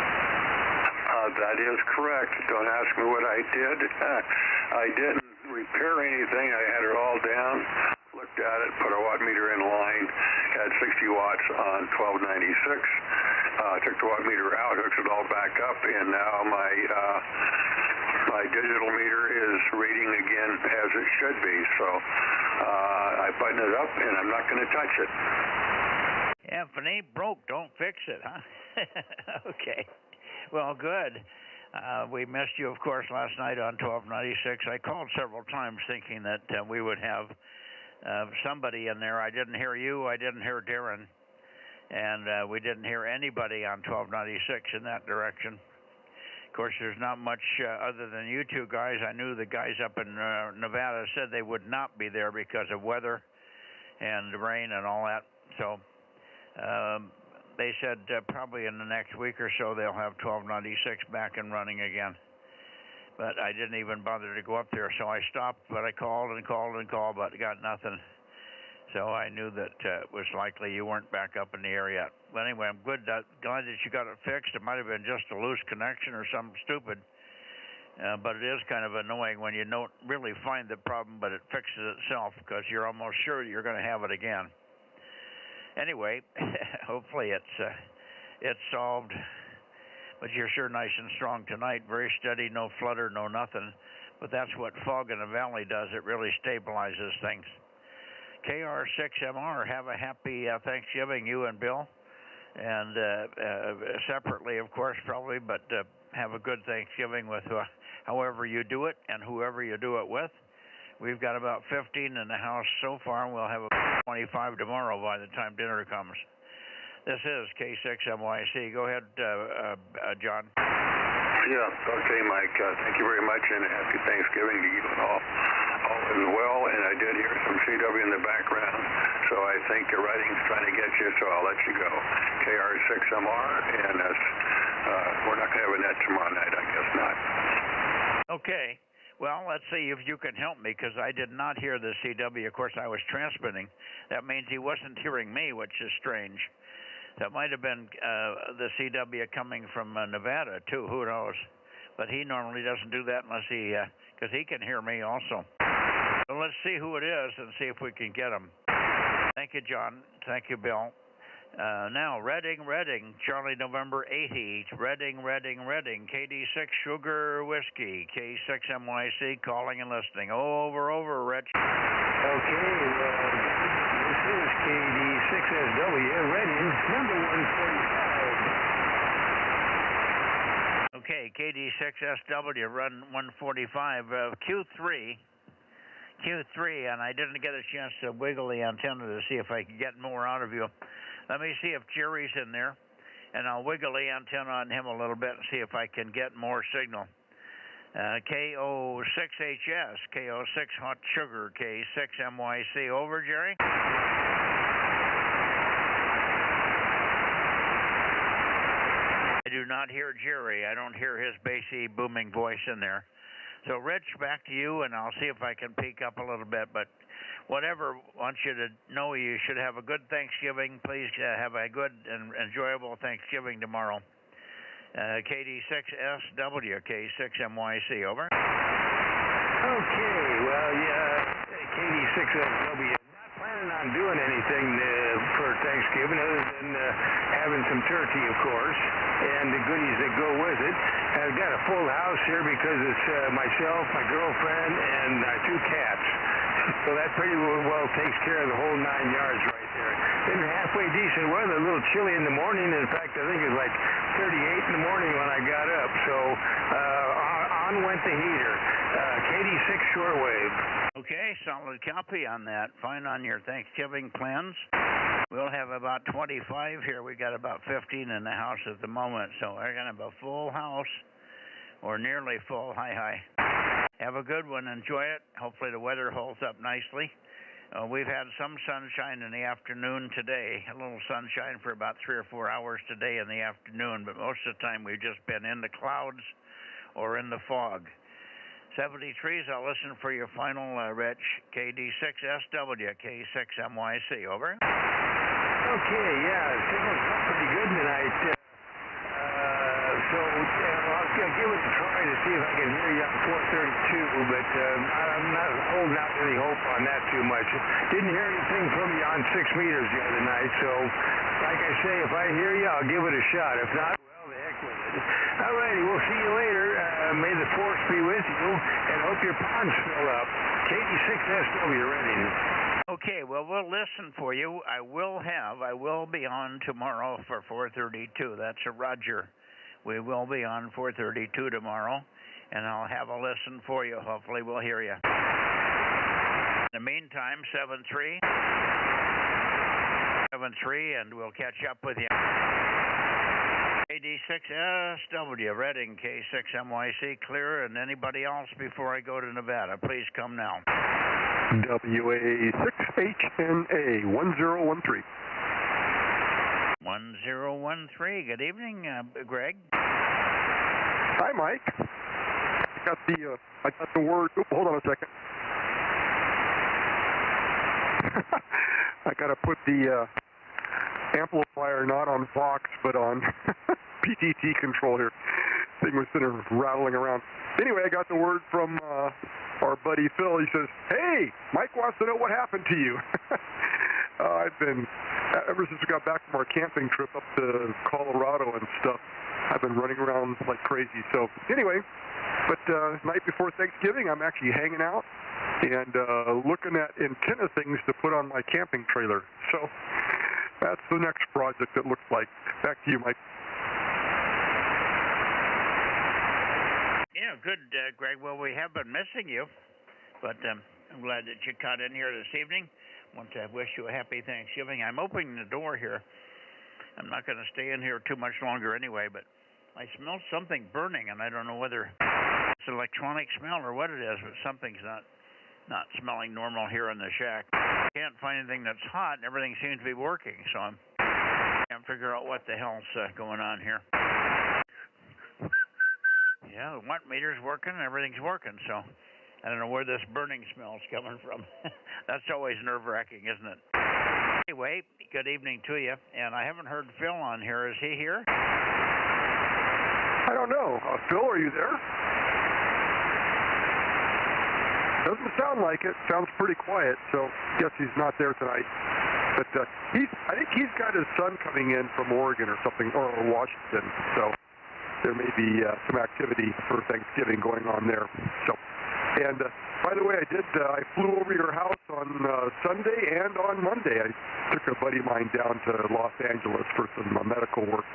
That is correct. Don't ask me what I did. I didn't repair anything. I had it all down, looked at it, put a watt meter in line, had 60 watts on 1296. Took the watt meter out, hooked it all back up, and now my digital meter is reading again as it should be. So I button it up, and I'm not going to touch it. Yeah, if it ain't broke, don't fix it, huh? Okay. Well, good. We missed you, of course, last night on 1296. I called several times thinking that we would have somebody in there. I didn't hear you. I didn't hear Darren. And we didn't hear anybody on 1296 in that direction. course, there's not much other than you two guys. I knew the guys up in Nevada said they would not be there because of weather and rain and all that. So they said probably in the next week or so they'll have 1296 back and running again. But I didn't even bother to go up there, so I stopped, but I called and called and called, but got nothing. So I knew that it was likely you weren't back up in the area. But anyway, I'm glad that you got it fixed. It might have been just a loose connection or something stupid. But it is kind of annoying when you don't really find the problem, but it fixes itself because you're almost sure you're going to have it again. Anyway, hopefully it's solved. But you're sure nice and strong tonight, very steady, no flutter, no nothing. But that's what fog in the valley does. It really stabilizes things. KR6MR, have a happy Thanksgiving, you and Bill. And separately, of course, probably, but have a good Thanksgiving with however you do it and whoever you do it with. We've got about 15 in the house so far, and we'll have about 25 tomorrow by the time dinner comes. This is K6MYC. Go ahead, John. Yeah, okay, Mike. Thank you very much, and happy Thanksgiving to you and all is well. And I did hear some CW in the background, so I think the writing's trying to get you, so I'll let you go. KR6MR, and we're not going to have a net tomorrow night, I guess not. Okay. Well, let's see if you can help me, because I did not hear the CW. Of course, I was transmitting. That means he wasn't hearing me, which is strange. That might have been the CW coming from Nevada, too. Who knows? But he normally doesn't do that unless because he can hear me also. So let's see who it is and see if we can get him. Thank you, John. Thank you, Bill. Now, Redding, Charlie November 80, Redding, KD6 Sugar Whiskey, K6MYC, calling and listening. Over, Rich. Okay, this is KD6SW, Redding, number 145. Okay, KD6SW, run 145, Q3, and I didn't get a chance to wiggle the antenna to see if I could get more out of you. Let me see if Jerry's in there, and I'll wiggle the antenna on him a little bit and see if I can get more signal. KO6HS, KO6 Hot Sugar, K6MYC. Over, Jerry? I do not hear Jerry. I don't hear his bassy, booming voice in there. So, Rich, back to you, and I'll see if I can peek up a little bit. But whatever, I want you to know you should have a good Thanksgiving. Please have a good and enjoyable Thanksgiving tomorrow. KD6SW, K6MYC, over. Okay, well, yeah, KD6SW. Not planning on doing anything for Thanksgiving other than having some turkey, of course, and the goodies that go with it. I've got a full house here because it's myself, my girlfriend, and our two cats. So that pretty well takes care of the whole 9 yards right there. Been halfway decent weather, a little chilly in the morning. In fact, I think it was like 38 in the morning when I got up. So on went the heater. KD6 shortwave. Okay, solid copy on that. Fine on your Thanksgiving plans. We'll have about 25 here. We got about 15 in the house at the moment. So we're going to have a full house, or nearly full. Hi. Have a good one. Enjoy it. Hopefully the weather holds up nicely. We've had some sunshine in the afternoon today, a little sunshine for about 3 or 4 hours today in the afternoon, but most of the time we've just been in the clouds or in the fog. 73s, I'll listen for your final, Rich. KD6SW, K6MYC, over. Okay, yeah, signal's pretty good tonight. So I'll give it a try to see if I can hear you on 432, but I'm not holding out any hope on that too much. Didn't hear anything from you on 6 meters the other night, so like I say, if I hear you, I'll give it a shot. If not, well, the heck with it. All righty, we'll see you later. May the force be with you, and hope your ponds fill up. KD6SW, ready. Okay, well, we'll listen for you. I will be on tomorrow for 432. That's a Roger. We will be on 432 tomorrow, and I'll have a listen for you. Hopefully we'll hear you. In the meantime, 73, and we'll catch up with you. AD6SW, Reading, K6MYC, clear, and anybody else before I go to Nevada, please come now. WA6HNA, 1013. 1013, good evening, Greg. Hi, Mike. I got the word, hold on a second. I got to put the amplifier not on Fox, but on PTT control here. Thing was sitting rattling around. Anyway, I got the word from our buddy Phil. He says, hey, Mike wants to know what happened to you. I've been, ever since we got back from our camping trip up to Colorado and stuff, I've been running around like crazy. So anyway, but night before Thanksgiving, I'm actually hanging out and looking at antenna things to put on my camping trailer. So that's the next project, it looks like. Back to you, Mike. Yeah, good, Greg. Well, we have been missing you, but I'm glad that you caught in here this evening. I want to wish you a happy Thanksgiving. I'm opening the door here. I'm not going to stay in here too much longer anyway, but I smell something burning, and I don't know whether it's an electronic smell or what it is, but something's not smelling normal here in the shack. I can't find anything that's hot, and everything seems to be working, so I can't figure out what the hell's going on here. Yeah, the watt meter's working, and everything's working, so I don't know where this burning smell's coming from. That's always nerve-wracking, isn't it? Anyway, good evening to you, and I haven't heard Phil on here. Is he here? I don't know. Phil, are you there? Doesn't sound like it. Sounds pretty quiet, so guess he's not there tonight. But I think he's got his son coming in from Oregon or something, or Washington, so there may be some activity for Thanksgiving going on there. So, and by the way, I flew over your house on Sunday and on Monday. I took a buddy of mine down to Los Angeles for some medical work,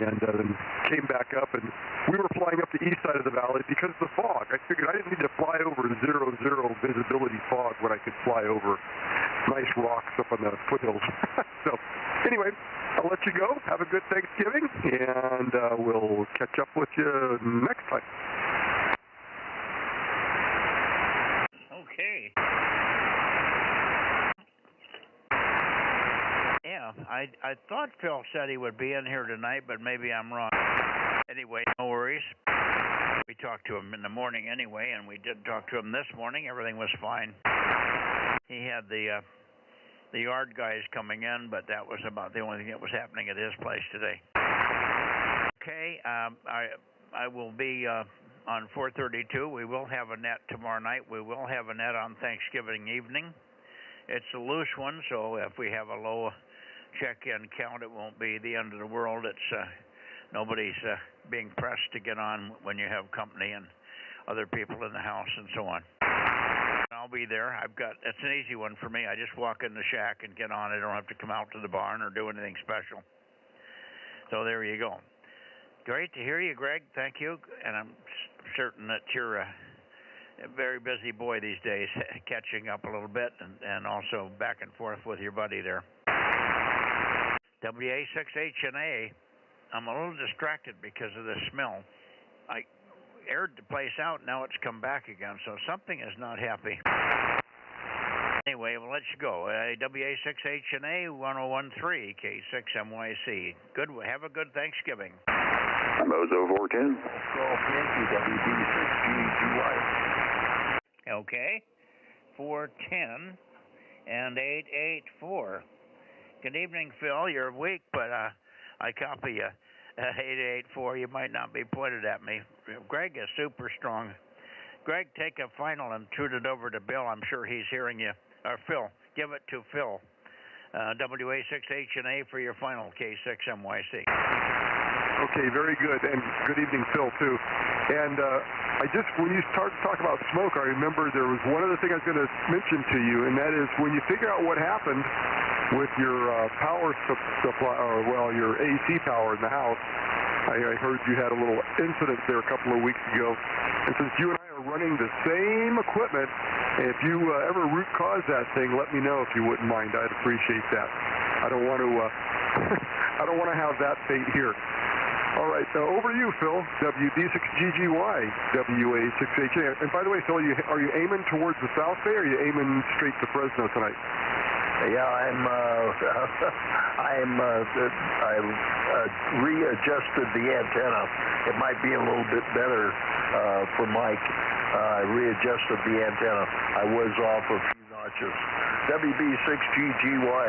and then came back up, and we were flying up the east side of the valley because of the fog. I figured I didn't need to fly over 0 visibility fog when I could fly over nice rocks up on the foothills. So anyway, I'll let you go. Have a good Thanksgiving, and we'll catch up with you next time. Okay. Yeah, I thought Phil said he would be in here tonight, but maybe I'm wrong. Anyway, no worries. We talked to him in the morning anyway, and we did talk to him this morning. Everything was fine. He had the yard guys coming in, but that was about the only thing that was happening at his place today. Okay, I will be on 432. We will have a net tomorrow night. We will have a net on Thanksgiving evening. It's a loose one, so if we have a low check-in count, it won't be the end of the world. It's nobody's being pressed to get on when you have company and other people in the house and so on. I'll be there. It's an easy one for me. I just walk in the shack and get on. I don't have to come out to the barn or do anything special. So there you go. Great to hear you, Greg. Thank you. And I'm certain that you're a very busy boy these days, catching up a little bit and also back and forth with your buddy there. WA6HNA, I'm a little distracted because of the smell. I aired the place out, now it's come back again, so something is not happy. Anyway, we'll let you go. WA6HNA 1013, K6MYC. Good. Have a good Thanksgiving. Bozo 410. Okay. 410 and 884. Good evening, Phil. You're weak, but I copy you. 884, you might not be pointed at me. Greg is super strong. Greg, take a final and shoot it over to Bill. I'm sure he's hearing you. Or Phil, give it to Phil. WA6HNA for your final, K6MYC. Okay, very good. And good evening, Phil, too. And when you started to talk about smoke, I remember there was one other thing I was going to mention to you, and that is when you figure out what happened with your power supply, or your AC power in the house, I heard you had a little incident there a couple of weeks ago. And since you and I are running the same equipment, if you ever root cause that thing, let me know if you wouldn't mind. I'd appreciate that. I don't want to have that fate here. All right, over to you, Phil. WD6GGY, WA6HA. And by the way, Phil, are you aiming towards the South Bay, or are you aiming straight to Fresno tonight? Yeah, I readjusted the antenna. It might be a little bit better for Mike. I readjusted the antenna. I was off a few notches. WB6GGY.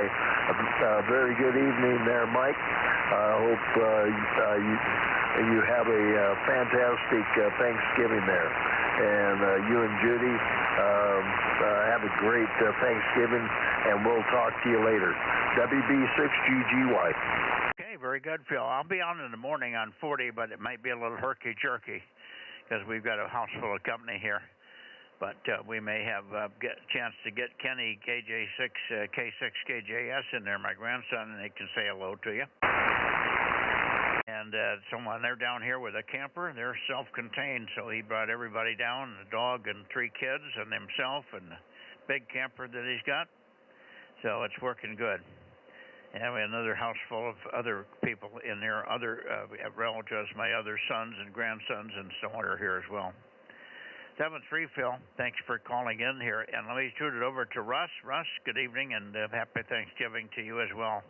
Very good evening there, Mike. I hope you have a fantastic Thanksgiving there. And you and Judy have a great Thanksgiving, and we'll talk to you later. WB6GGY. Okay, very good, Phil. I'll be on in the morning on 40, but it might be a little herky-jerky because we've got a house full of company here. But we may have get a chance to get Kenny K6KJS in there, my grandson, and he can say hello to you. And someone, they're down here with a camper. They're self-contained, so he brought everybody down, the dog and 3 kids and himself and the big camper that he's got. So it's working good. And we have another house full of other people in there, other relatives, my other sons and grandsons and so on are here as well. 7-3, Phil, thanks for calling in here. And let me shoot it over to Russ. Russ, good evening and happy Thanksgiving to you as well.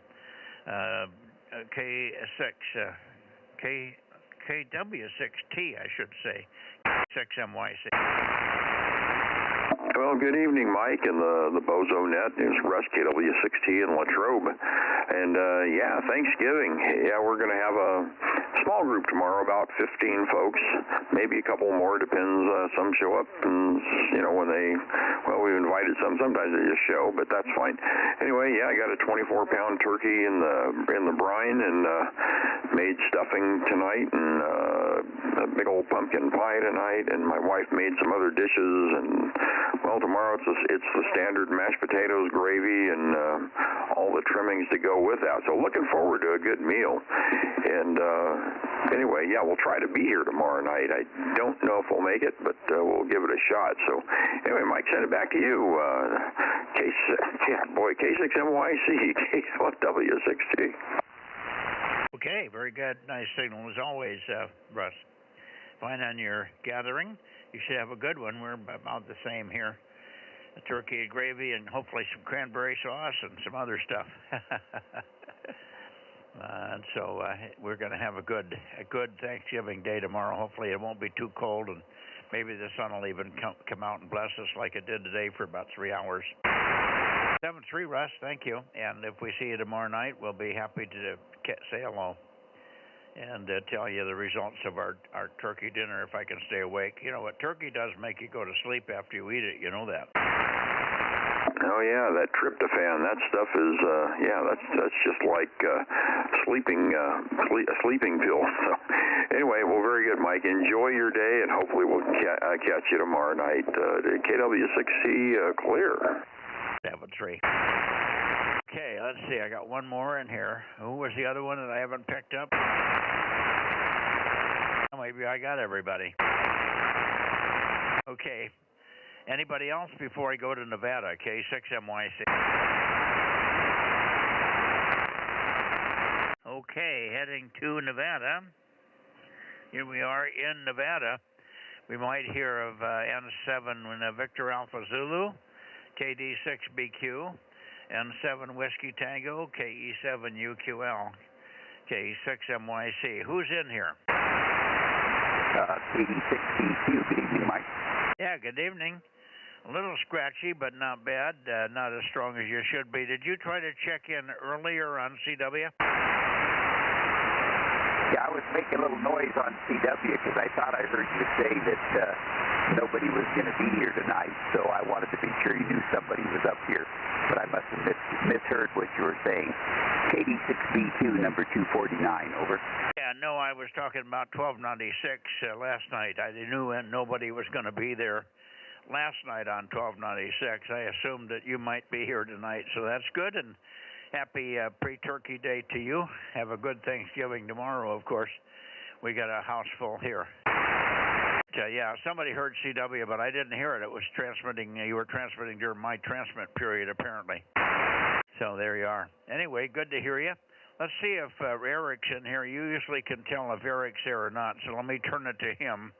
KW6T, I should say. 6MYC. Well, good evening, Mike, and the Bozo Net. It's Russ, KW6T in Latrobe. And, yeah, Thanksgiving. Yeah, we're going to have a small group tomorrow, about 15 folks, maybe a couple more, depends. Some show up, and, you know, when they, well, we've invited some. Sometimes they just show, but that's fine. Anyway, yeah, I got a 24-pound turkey in the brine and made stuffing tonight and a big old pumpkin pie tonight, and my wife made some other dishes, and well, tomorrow it's the standard mashed potatoes, gravy, and all the trimmings to go with that. So looking forward to a good meal. And anyway, yeah, we'll try to be here tomorrow night. I don't know if we'll make it, but we'll give it a shot. So anyway, Mike, send it back to you. K6MYC, KW6T. Okay, very good. Nice signal as always, Russ. Fine on your gathering. You should have a good one. We're about the same here. A turkey and gravy and hopefully some cranberry sauce and some other stuff. And so we're going to have a good Thanksgiving day tomorrow. Hopefully it won't be too cold, and maybe the sun will even come out and bless us like it did today for about 3 hours. 7-3, Russ, thank you. And if we see you tomorrow night, we'll be happy to say hello and tell you the results of our turkey dinner if I can stay awake. You know what turkey does make you go to sleep after you eat it. You know that. Oh yeah, that tryptophan, that stuff is yeah, that's just like a sleeping pill. So anyway, well, very good, Mike. Enjoy your day, and hopefully we'll catch you tomorrow night. KW6C clear. 7-3. Okay, let's see. I got one more in here. Who was the other one that I haven't picked up? Maybe I got everybody. Okay. Anybody else before I go to Nevada? K6MYC. Okay, heading to Nevada. Here we are in Nevada. We might hear of N7 Victor Alpha Zulu, KD6BQ, N7 Whiskey Tango, KE7UQL, K6MYC. Who's in here? KD6BQ. Good evening, Mike. Yeah, good evening. A little scratchy, but not bad. Not as strong as you should be. Did you try to check in earlier on CW? Yeah, I was making a little noise on CW because I thought I heard you say that nobody was going to be here tonight, so I wanted to be sure you knew somebody was up here, but I must have misheard what you were saying. KD6B2, number 249, over. Yeah, no, I was talking about 1296 last night. I knew nobody was going to be there last night on 1296. I assumed that you might be here tonight, so that's good, and happy pre-turkey day to you. Have a good Thanksgiving tomorrow, of course. We got a house full here. Yeah, somebody heard CW, but I didn't hear it. It was transmitting. You were transmitting during my transmit period, apparently. So there you are. Anyway, good to hear you. Let's see if Eric's in here. You usually can tell if Eric's there or not, so let me turn it to him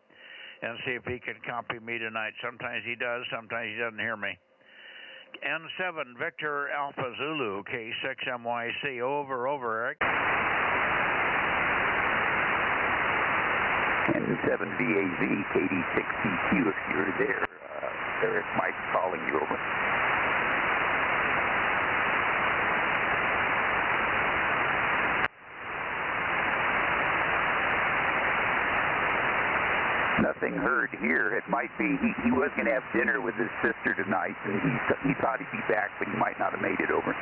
and see if he can copy me tonight. Sometimes he does, sometimes he doesn't hear me. N7 Victor Alpha Zulu, K6MYC. Over, Eric. N7 VAZ, KD6BQ, if you're there. Eric Mike calling you over. Nothing heard here. It might be he was going to have dinner with his sister tonight, and he thought he'd be back, but he might not have made it over.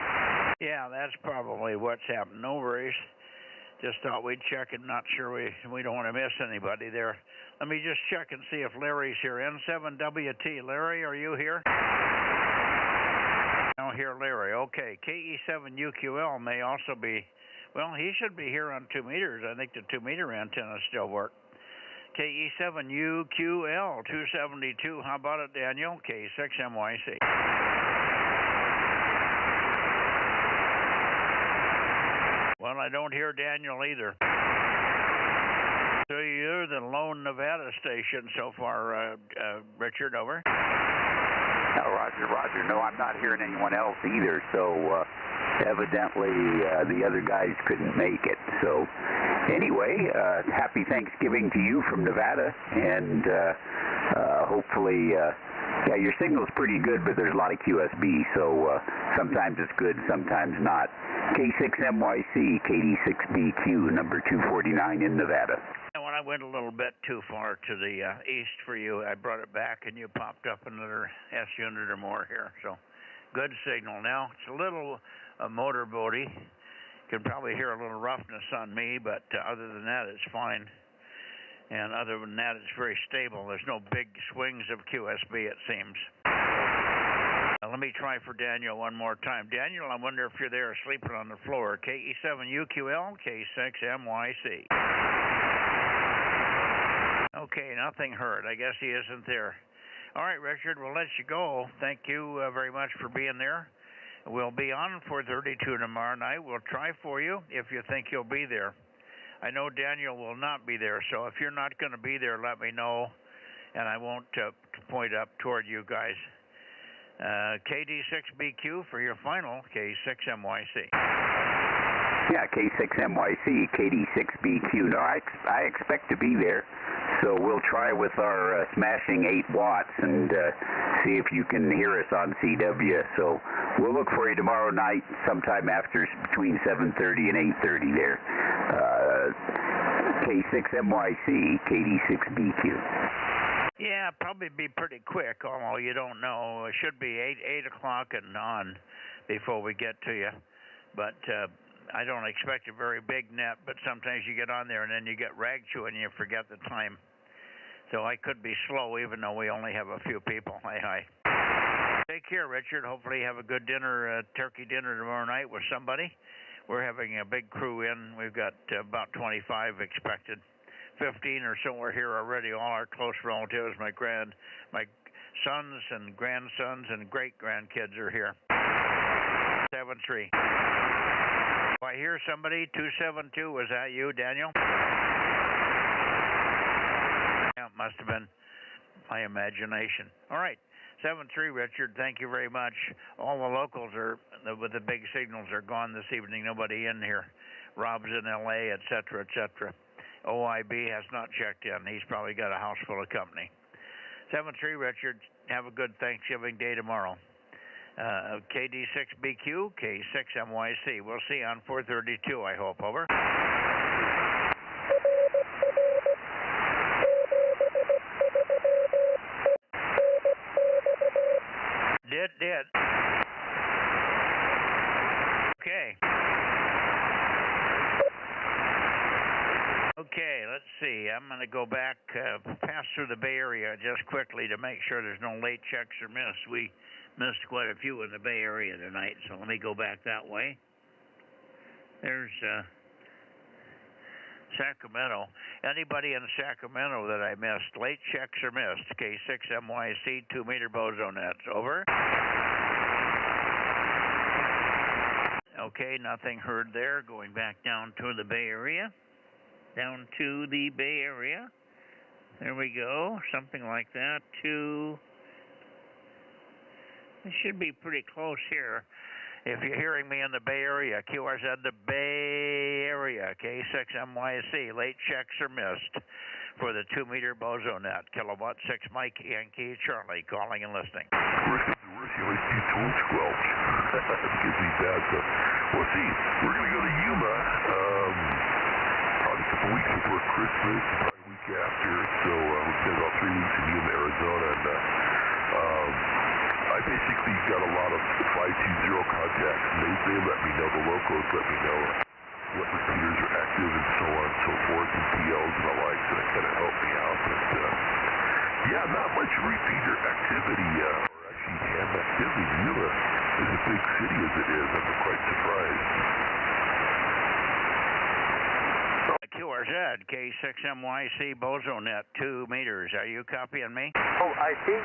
Yeah, that's probably what's happened. No worries. Just thought we'd check and not sure we don't want to miss anybody there. Let me just check and see if Larry's here. N7WT. Larry, are you here? I don't hear Larry. Okay. KE7UQL may also be, well, he should be here on 2 meters. I think the 2 meter antennas still work. KE7UQL 272. How about it, Daniel? K6MYC. Well, I don't hear Daniel either. So you're the lone Nevada station so far, Richard, over? No, Roger. No, I'm not hearing anyone else either, so evidently the other guys couldn't make it. So anyway, happy Thanksgiving to you from Nevada, and hopefully, yeah, your signal's pretty good, but there's a lot of QSB, so sometimes it's good, sometimes not. K6MYC, KD6BQ, number 249 in Nevada. And when I went a little bit too far to the east for you, I brought it back, and you popped up another S unit or more here. So good signal. Now, it's a little motorboaty. You can probably hear a little roughness on me, but other than that, it's fine. And other than that, it's very stable. There's no big swings of QSB, it seems. Let me try for Daniel one more time. Daniel, I wonder if you're there sleeping on the floor. KE7UQL, K6MYC. Okay, nothing heard. I guess he isn't there. All right, Richard, we'll let you go. Thank you very much for being there. We'll be on 4:32 tomorrow night. We'll try for you if you think you'll be there. I know Daniel will not be there, so if you're not going to be there, let me know, and I won't point up toward you guys. KD6BQ for your final, K6MYC. Yeah, K6MYC, KD6BQ. No, I expect to be there. So we'll try with our smashing 8 watts and see if you can hear us on CW. So we'll look for you tomorrow night sometime after between 7:30 and 8:30 there. K6MYC, KD6BQ. Yeah, probably be pretty quick, although you don't know. It should be 8 o'clock and on before we get to you. But I don't expect a very big net, but sometimes you get on there and then you get rag chewing and you forget the time. So I could be slow even though we only have a few people. Hi. Take care, Richard. Hopefully you have a good dinner, turkey dinner tomorrow night with somebody. We're having a big crew in. We've got about 25 expected. 15 or so are here already. All our close relatives, my sons and grandsons and great-grandkids are here. 7-3. I hear somebody, 272. Was that you, Daniel? Yeah, it must have been my imagination. All right. 7-3, Richard. Thank you very much. All the locals with the big signals are gone this evening. Nobody in here. Rob's in L.A., etc., etc. OIB has not checked in. He's probably got a house full of company. 7-3, Richard. Have a good Thanksgiving Day tomorrow. KD6BQ, K6MYC. We'll see you on 4:32, I hope. Over. Did. Okay. Okay, let's see. I'm going to go back, pass through the Bay Area just quickly to make sure there's no late checks or miss. We missed quite a few in the Bay Area tonight, so let me go back that way. There's Sacramento. Anybody in Sacramento that I missed? Late checks or missed? K6MYC, 2-meter Bozo Nets. Over. Okay, nothing heard there. Going back down to the Bay Area. Down to the Bay Area. There we go. Something like that. It should be pretty close here. If you're hearing me in the Bay Area, QRZ, the Bay Area, K6MYC. Late checks are missed for the 2-meter Bozo Net. Kilowatt 6 Mike Yankee Charlie calling and listening. Where's the OSD tone squelch? Gives me bad stuff. Well, see, we're going to go to Yuma probably a couple weeks before Christmas, probably a week after. So we spent about 3 weeks in Yuma, Arizona, and I basically got a lot of 520 contacts, and they let me know, the locals let me know what repeaters are active and so on and so forth, and PLs and the like, so that kind of helped me out. But yeah, not much repeater activity, or actually ham activity. Yuma is a big city as it is. I'm quite surprised. QRZ, K6MYC Bozo Net, 2 meters. Are you copying me? Oh, I think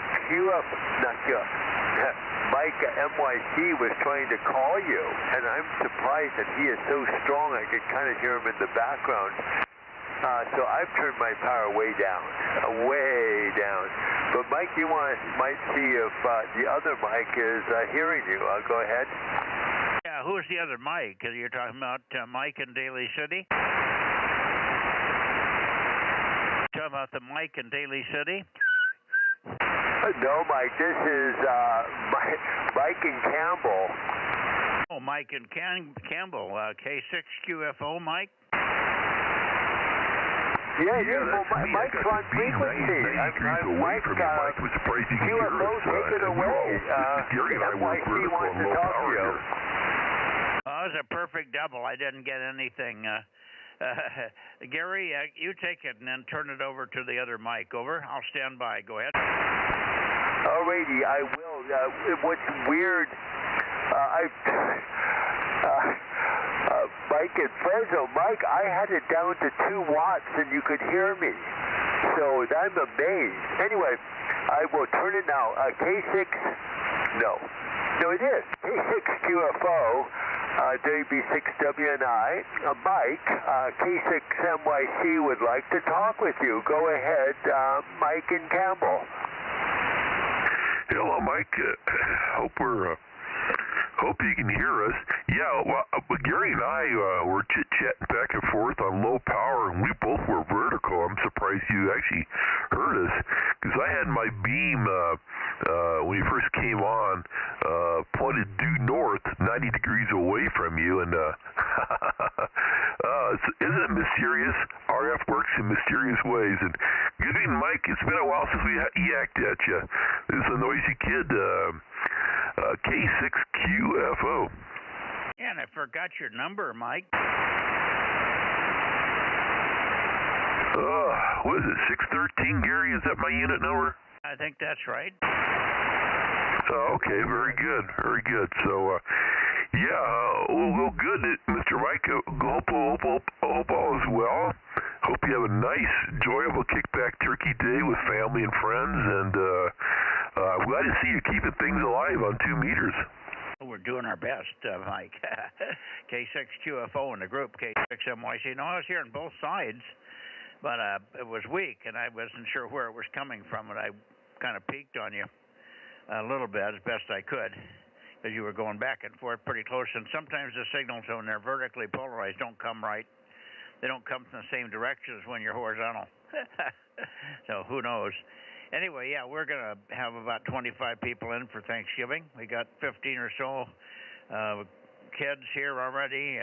Mike MYC was trying to call you, and I'm surprised that he is so strong I could kind of hear him in the background. So I've turned my power way down. But Mike, you might see if the other Mike is hearing you. Go ahead. Yeah, who's the other Mike? You're talking about Mike in Daly City? Talking about the Mike in Daly City? No, Mike, this is Mike and Campbell. Oh, Mike and Campbell, K6QFO, Mike? Yeah, well, Mike's on frequency. Mike was surprised you could hear us. Take it away. Gary and I work vertical and low power here. That was a perfect double. I didn't get anything. Gary, you take it and then turn it over to the other mic. Over. I'll stand by. Go ahead. Alrighty, I will. What's weird, Mike and Fresno, Mike, I had it down to 2 watts and you could hear me. So I'm amazed. Anyway, I will turn it now. K6, no, it is. K6QFO. WB6WNI, Mike, K6MYC would like to talk with you. Go ahead, Mike and Campbell. Hello, Mike. Hope you can hear us. Yeah, well, Gary and I were chit-chatting back and forth on low power, and we both were vertical. I'm surprised you actually heard us, because I had my beam, when you first came on, pointed due north, 90 degrees away from you, and isn't it mysterious? RF works in mysterious ways. And good evening, Mike. It's been a while since we yacked at you. This is a noisy kid, K6QFO. Yeah, and I forgot your number, Mike. What is it, 613, Gary? Is that my unit number? I think that's right. Okay, very good, very good. So, well, good, Mr. Mike. Hope all is well. Hope you have a nice, enjoyable kickback turkey day with family and friends, and I'm glad to see you keeping things alive on 2 meters. We're doing our best, Mike. K6QFO in the group, K6MYC. No, I was hearing both sides, but it was weak, and I wasn't sure where it was coming from, and I kind of peeked on you a little bit as best I could, because you were going back and forth pretty close, and sometimes the signals when they're vertically polarized don't come right. They don't come from the same direction as when you're horizontal. So who knows? Anyway, yeah, we're going to have about 25 people in for Thanksgiving. We got 15 or so kids here already,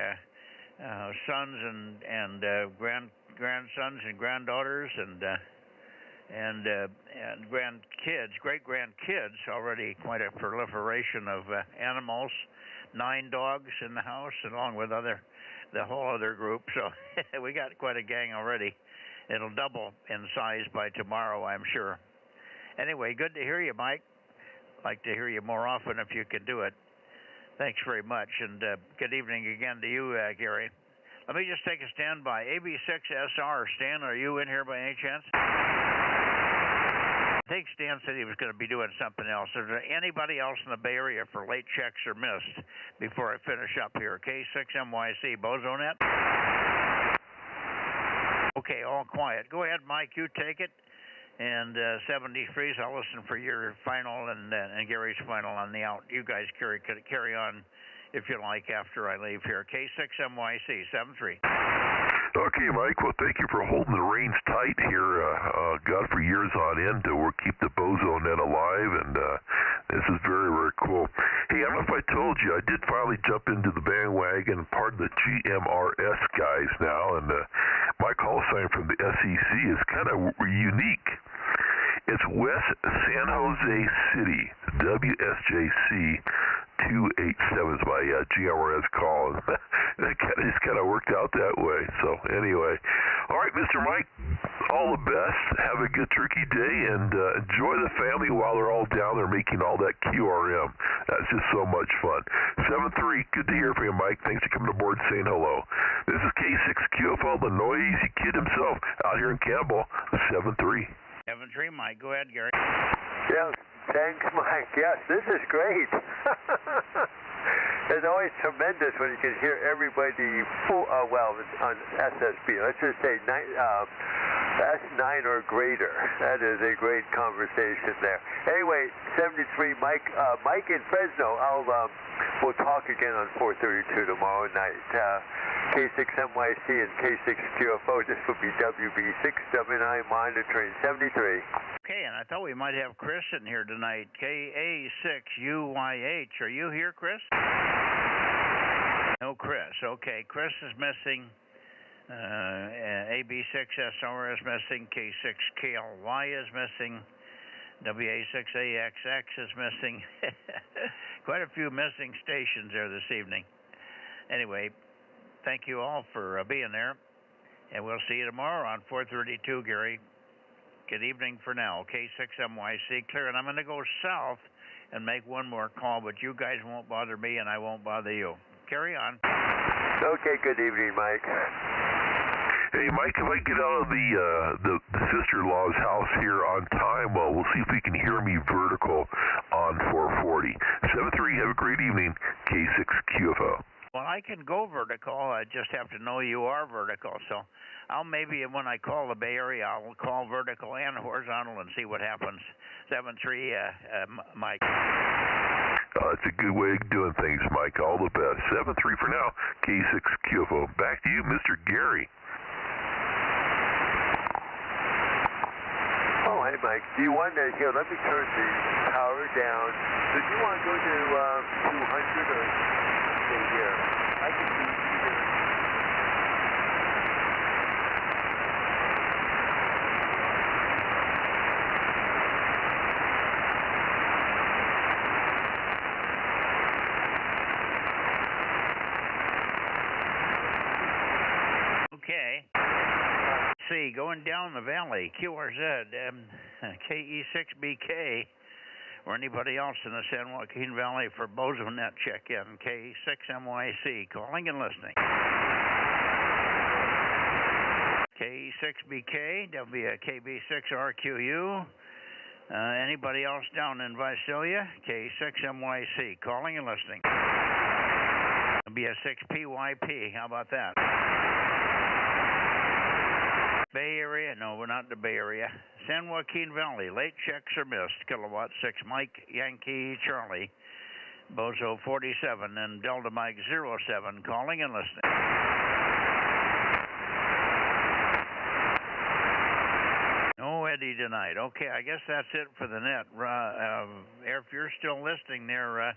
sons and grandsons and granddaughters and grandkids, great-grandkids, already quite a proliferation of animals, 9 dogs in the house, along with the whole other group. So we got quite a gang already. It'll double in size by tomorrow, I'm sure. Anyway, good to hear you, Mike. Like to hear you more often if you can do it. Thanks very much, and good evening again to you, Gary. Let me just take a standby. AB6SR, Stan, are you in here by any chance? I think Stan said he was going to be doing something else. Is there anybody else in the Bay Area for late checks or missed before I finish up here? K6MYC, Bozo Net? Okay, all quiet. Go ahead, Mike, you take it. And 73s, I'll listen for your final and Gary's final on the out. You guys carry on if you like after I leave here. K6MYC, 73. Okay, Mike. Well, thank you for holding the reins tight here. God, for years on end, we'll keep the Bozo Net alive, and this is very, very cool. Hey, I don't know if I told you, I did finally jump into the bandwagon, part of the GMRS guys now, and my call sign from the SEC is kind of unique. It's West San Jose City, WSJC 287 is my GMRS call. It just kind of worked out that way. So anyway, all right, Mr. Mike, all the best. Have a good turkey day, and enjoy the family while they're all down there making all that QRM. That's just so much fun. 7-3, good to hear from you, Mike. Thanks for coming aboard saying hello. This is K6QFL, the noisy kid himself, out here in Campbell, 7-3. 7-3, Mike. Go ahead, Gary. Yeah, thanks, Mike. Yes, this is great. It's always tremendous when you can hear everybody full, on SSB. Let's just say that's 9 or greater. That is a great conversation there. Anyway, 73, Mike. Mike in Fresno. We'll talk again on 4:32 tomorrow night. K6MYC and K6QFO. This will be WB679 monitoring 73. Okay, and I thought we might have Chris in here tonight. KA6UYH. Are you here, Chris? No, Chris. Okay, Chris is missing. AB6SR is missing. K6KLY is missing. WA6AXX is missing. Quite a few missing stations there this evening. Anyway, thank you all for being there, and we'll see you tomorrow on 4:32, Gary. Good evening for now. K6MYC clear, and I'm going to go south and make one more call, but you guys won't bother me, and I won't bother you. Carry on. Okay, good evening, Mike. Hey, Mike, if I get out of the sister-in-law's house here on time, we'll see if we can hear me vertical on 440. 7-3, have a great evening. K6QFO. Well, I can go vertical. I just have to know you are vertical. So I'll maybe, when I call the Bay Area, I'll call vertical and horizontal and see what happens. 7-3, Mike. It's a good way of doing things, Mike. All the best. 7-3 for now. K6QFO. Back to you, Mr. Gary. Oh, hey, Mike. Do you want to, here, let me turn the power down. So do you want to go to 200 or stay here? I can do either. Okay. See, going down the valley, QRZ, KE6BK, or anybody else in the San Joaquin Valley for Bozo Net check-in, K6MYC, calling and listening. KE6BK, WKB6RQU, anybody else down in Visalia, K6MYC, calling and listening. It'll be a 6PYP, how about that? Bay Area? No, we're not in the Bay Area. San Joaquin Valley, late checks are missed. Kilowatt 6, Mike Yankee Charlie, Bozo 47, and Delta Mike 07, calling and listening. No Eddie tonight. Okay, I guess that's it for the net. If you're still listening there,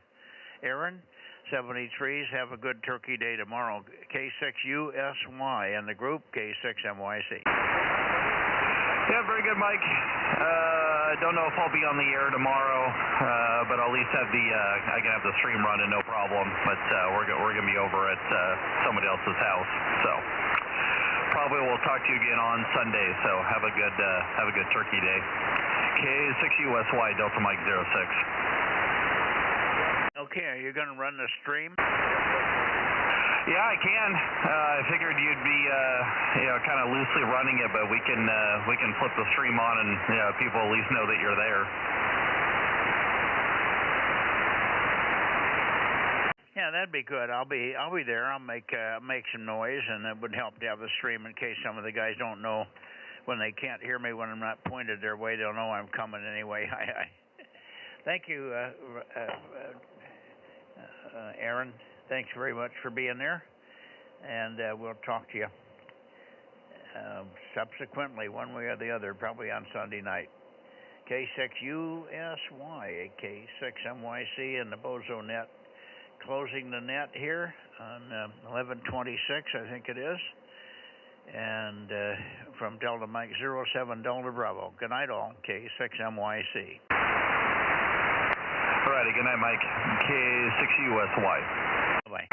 Aaron, 73s, have a good turkey day tomorrow. K6USY and the group, K6MYC. Yeah, very good, Mike. I don't know if I'll be on the air tomorrow, but I'll at least have I can have the stream running, no problem. But we're gonna be over at somebody else's house, so probably we'll talk to you again on Sunday. So have a good turkey day. K6USY Delta Mike 06. Okay, are you going to run the stream? Yeah, I can. I figured you'd be, kind of loosely running it, but we can flip the stream on and people at least know that you're there. Yeah, that'd be good. I'll be there. I'll make some noise, and it would help to have the stream in case some of the guys don't know when they can't hear me when I'm not pointed their way. They'll know I'm coming anyway. Thank you, Aaron. Thanks very much for being there, and we'll talk to you subsequently, one way or the other, probably on Sunday night. K6USY, K6MYC, and the Bozo Net, closing the net here on 11:26, I think it is, and from Delta Mike 07 Delta Bravo. Good night, all. K6MYC. All righty. Good night, Mike. K6USY. Bye.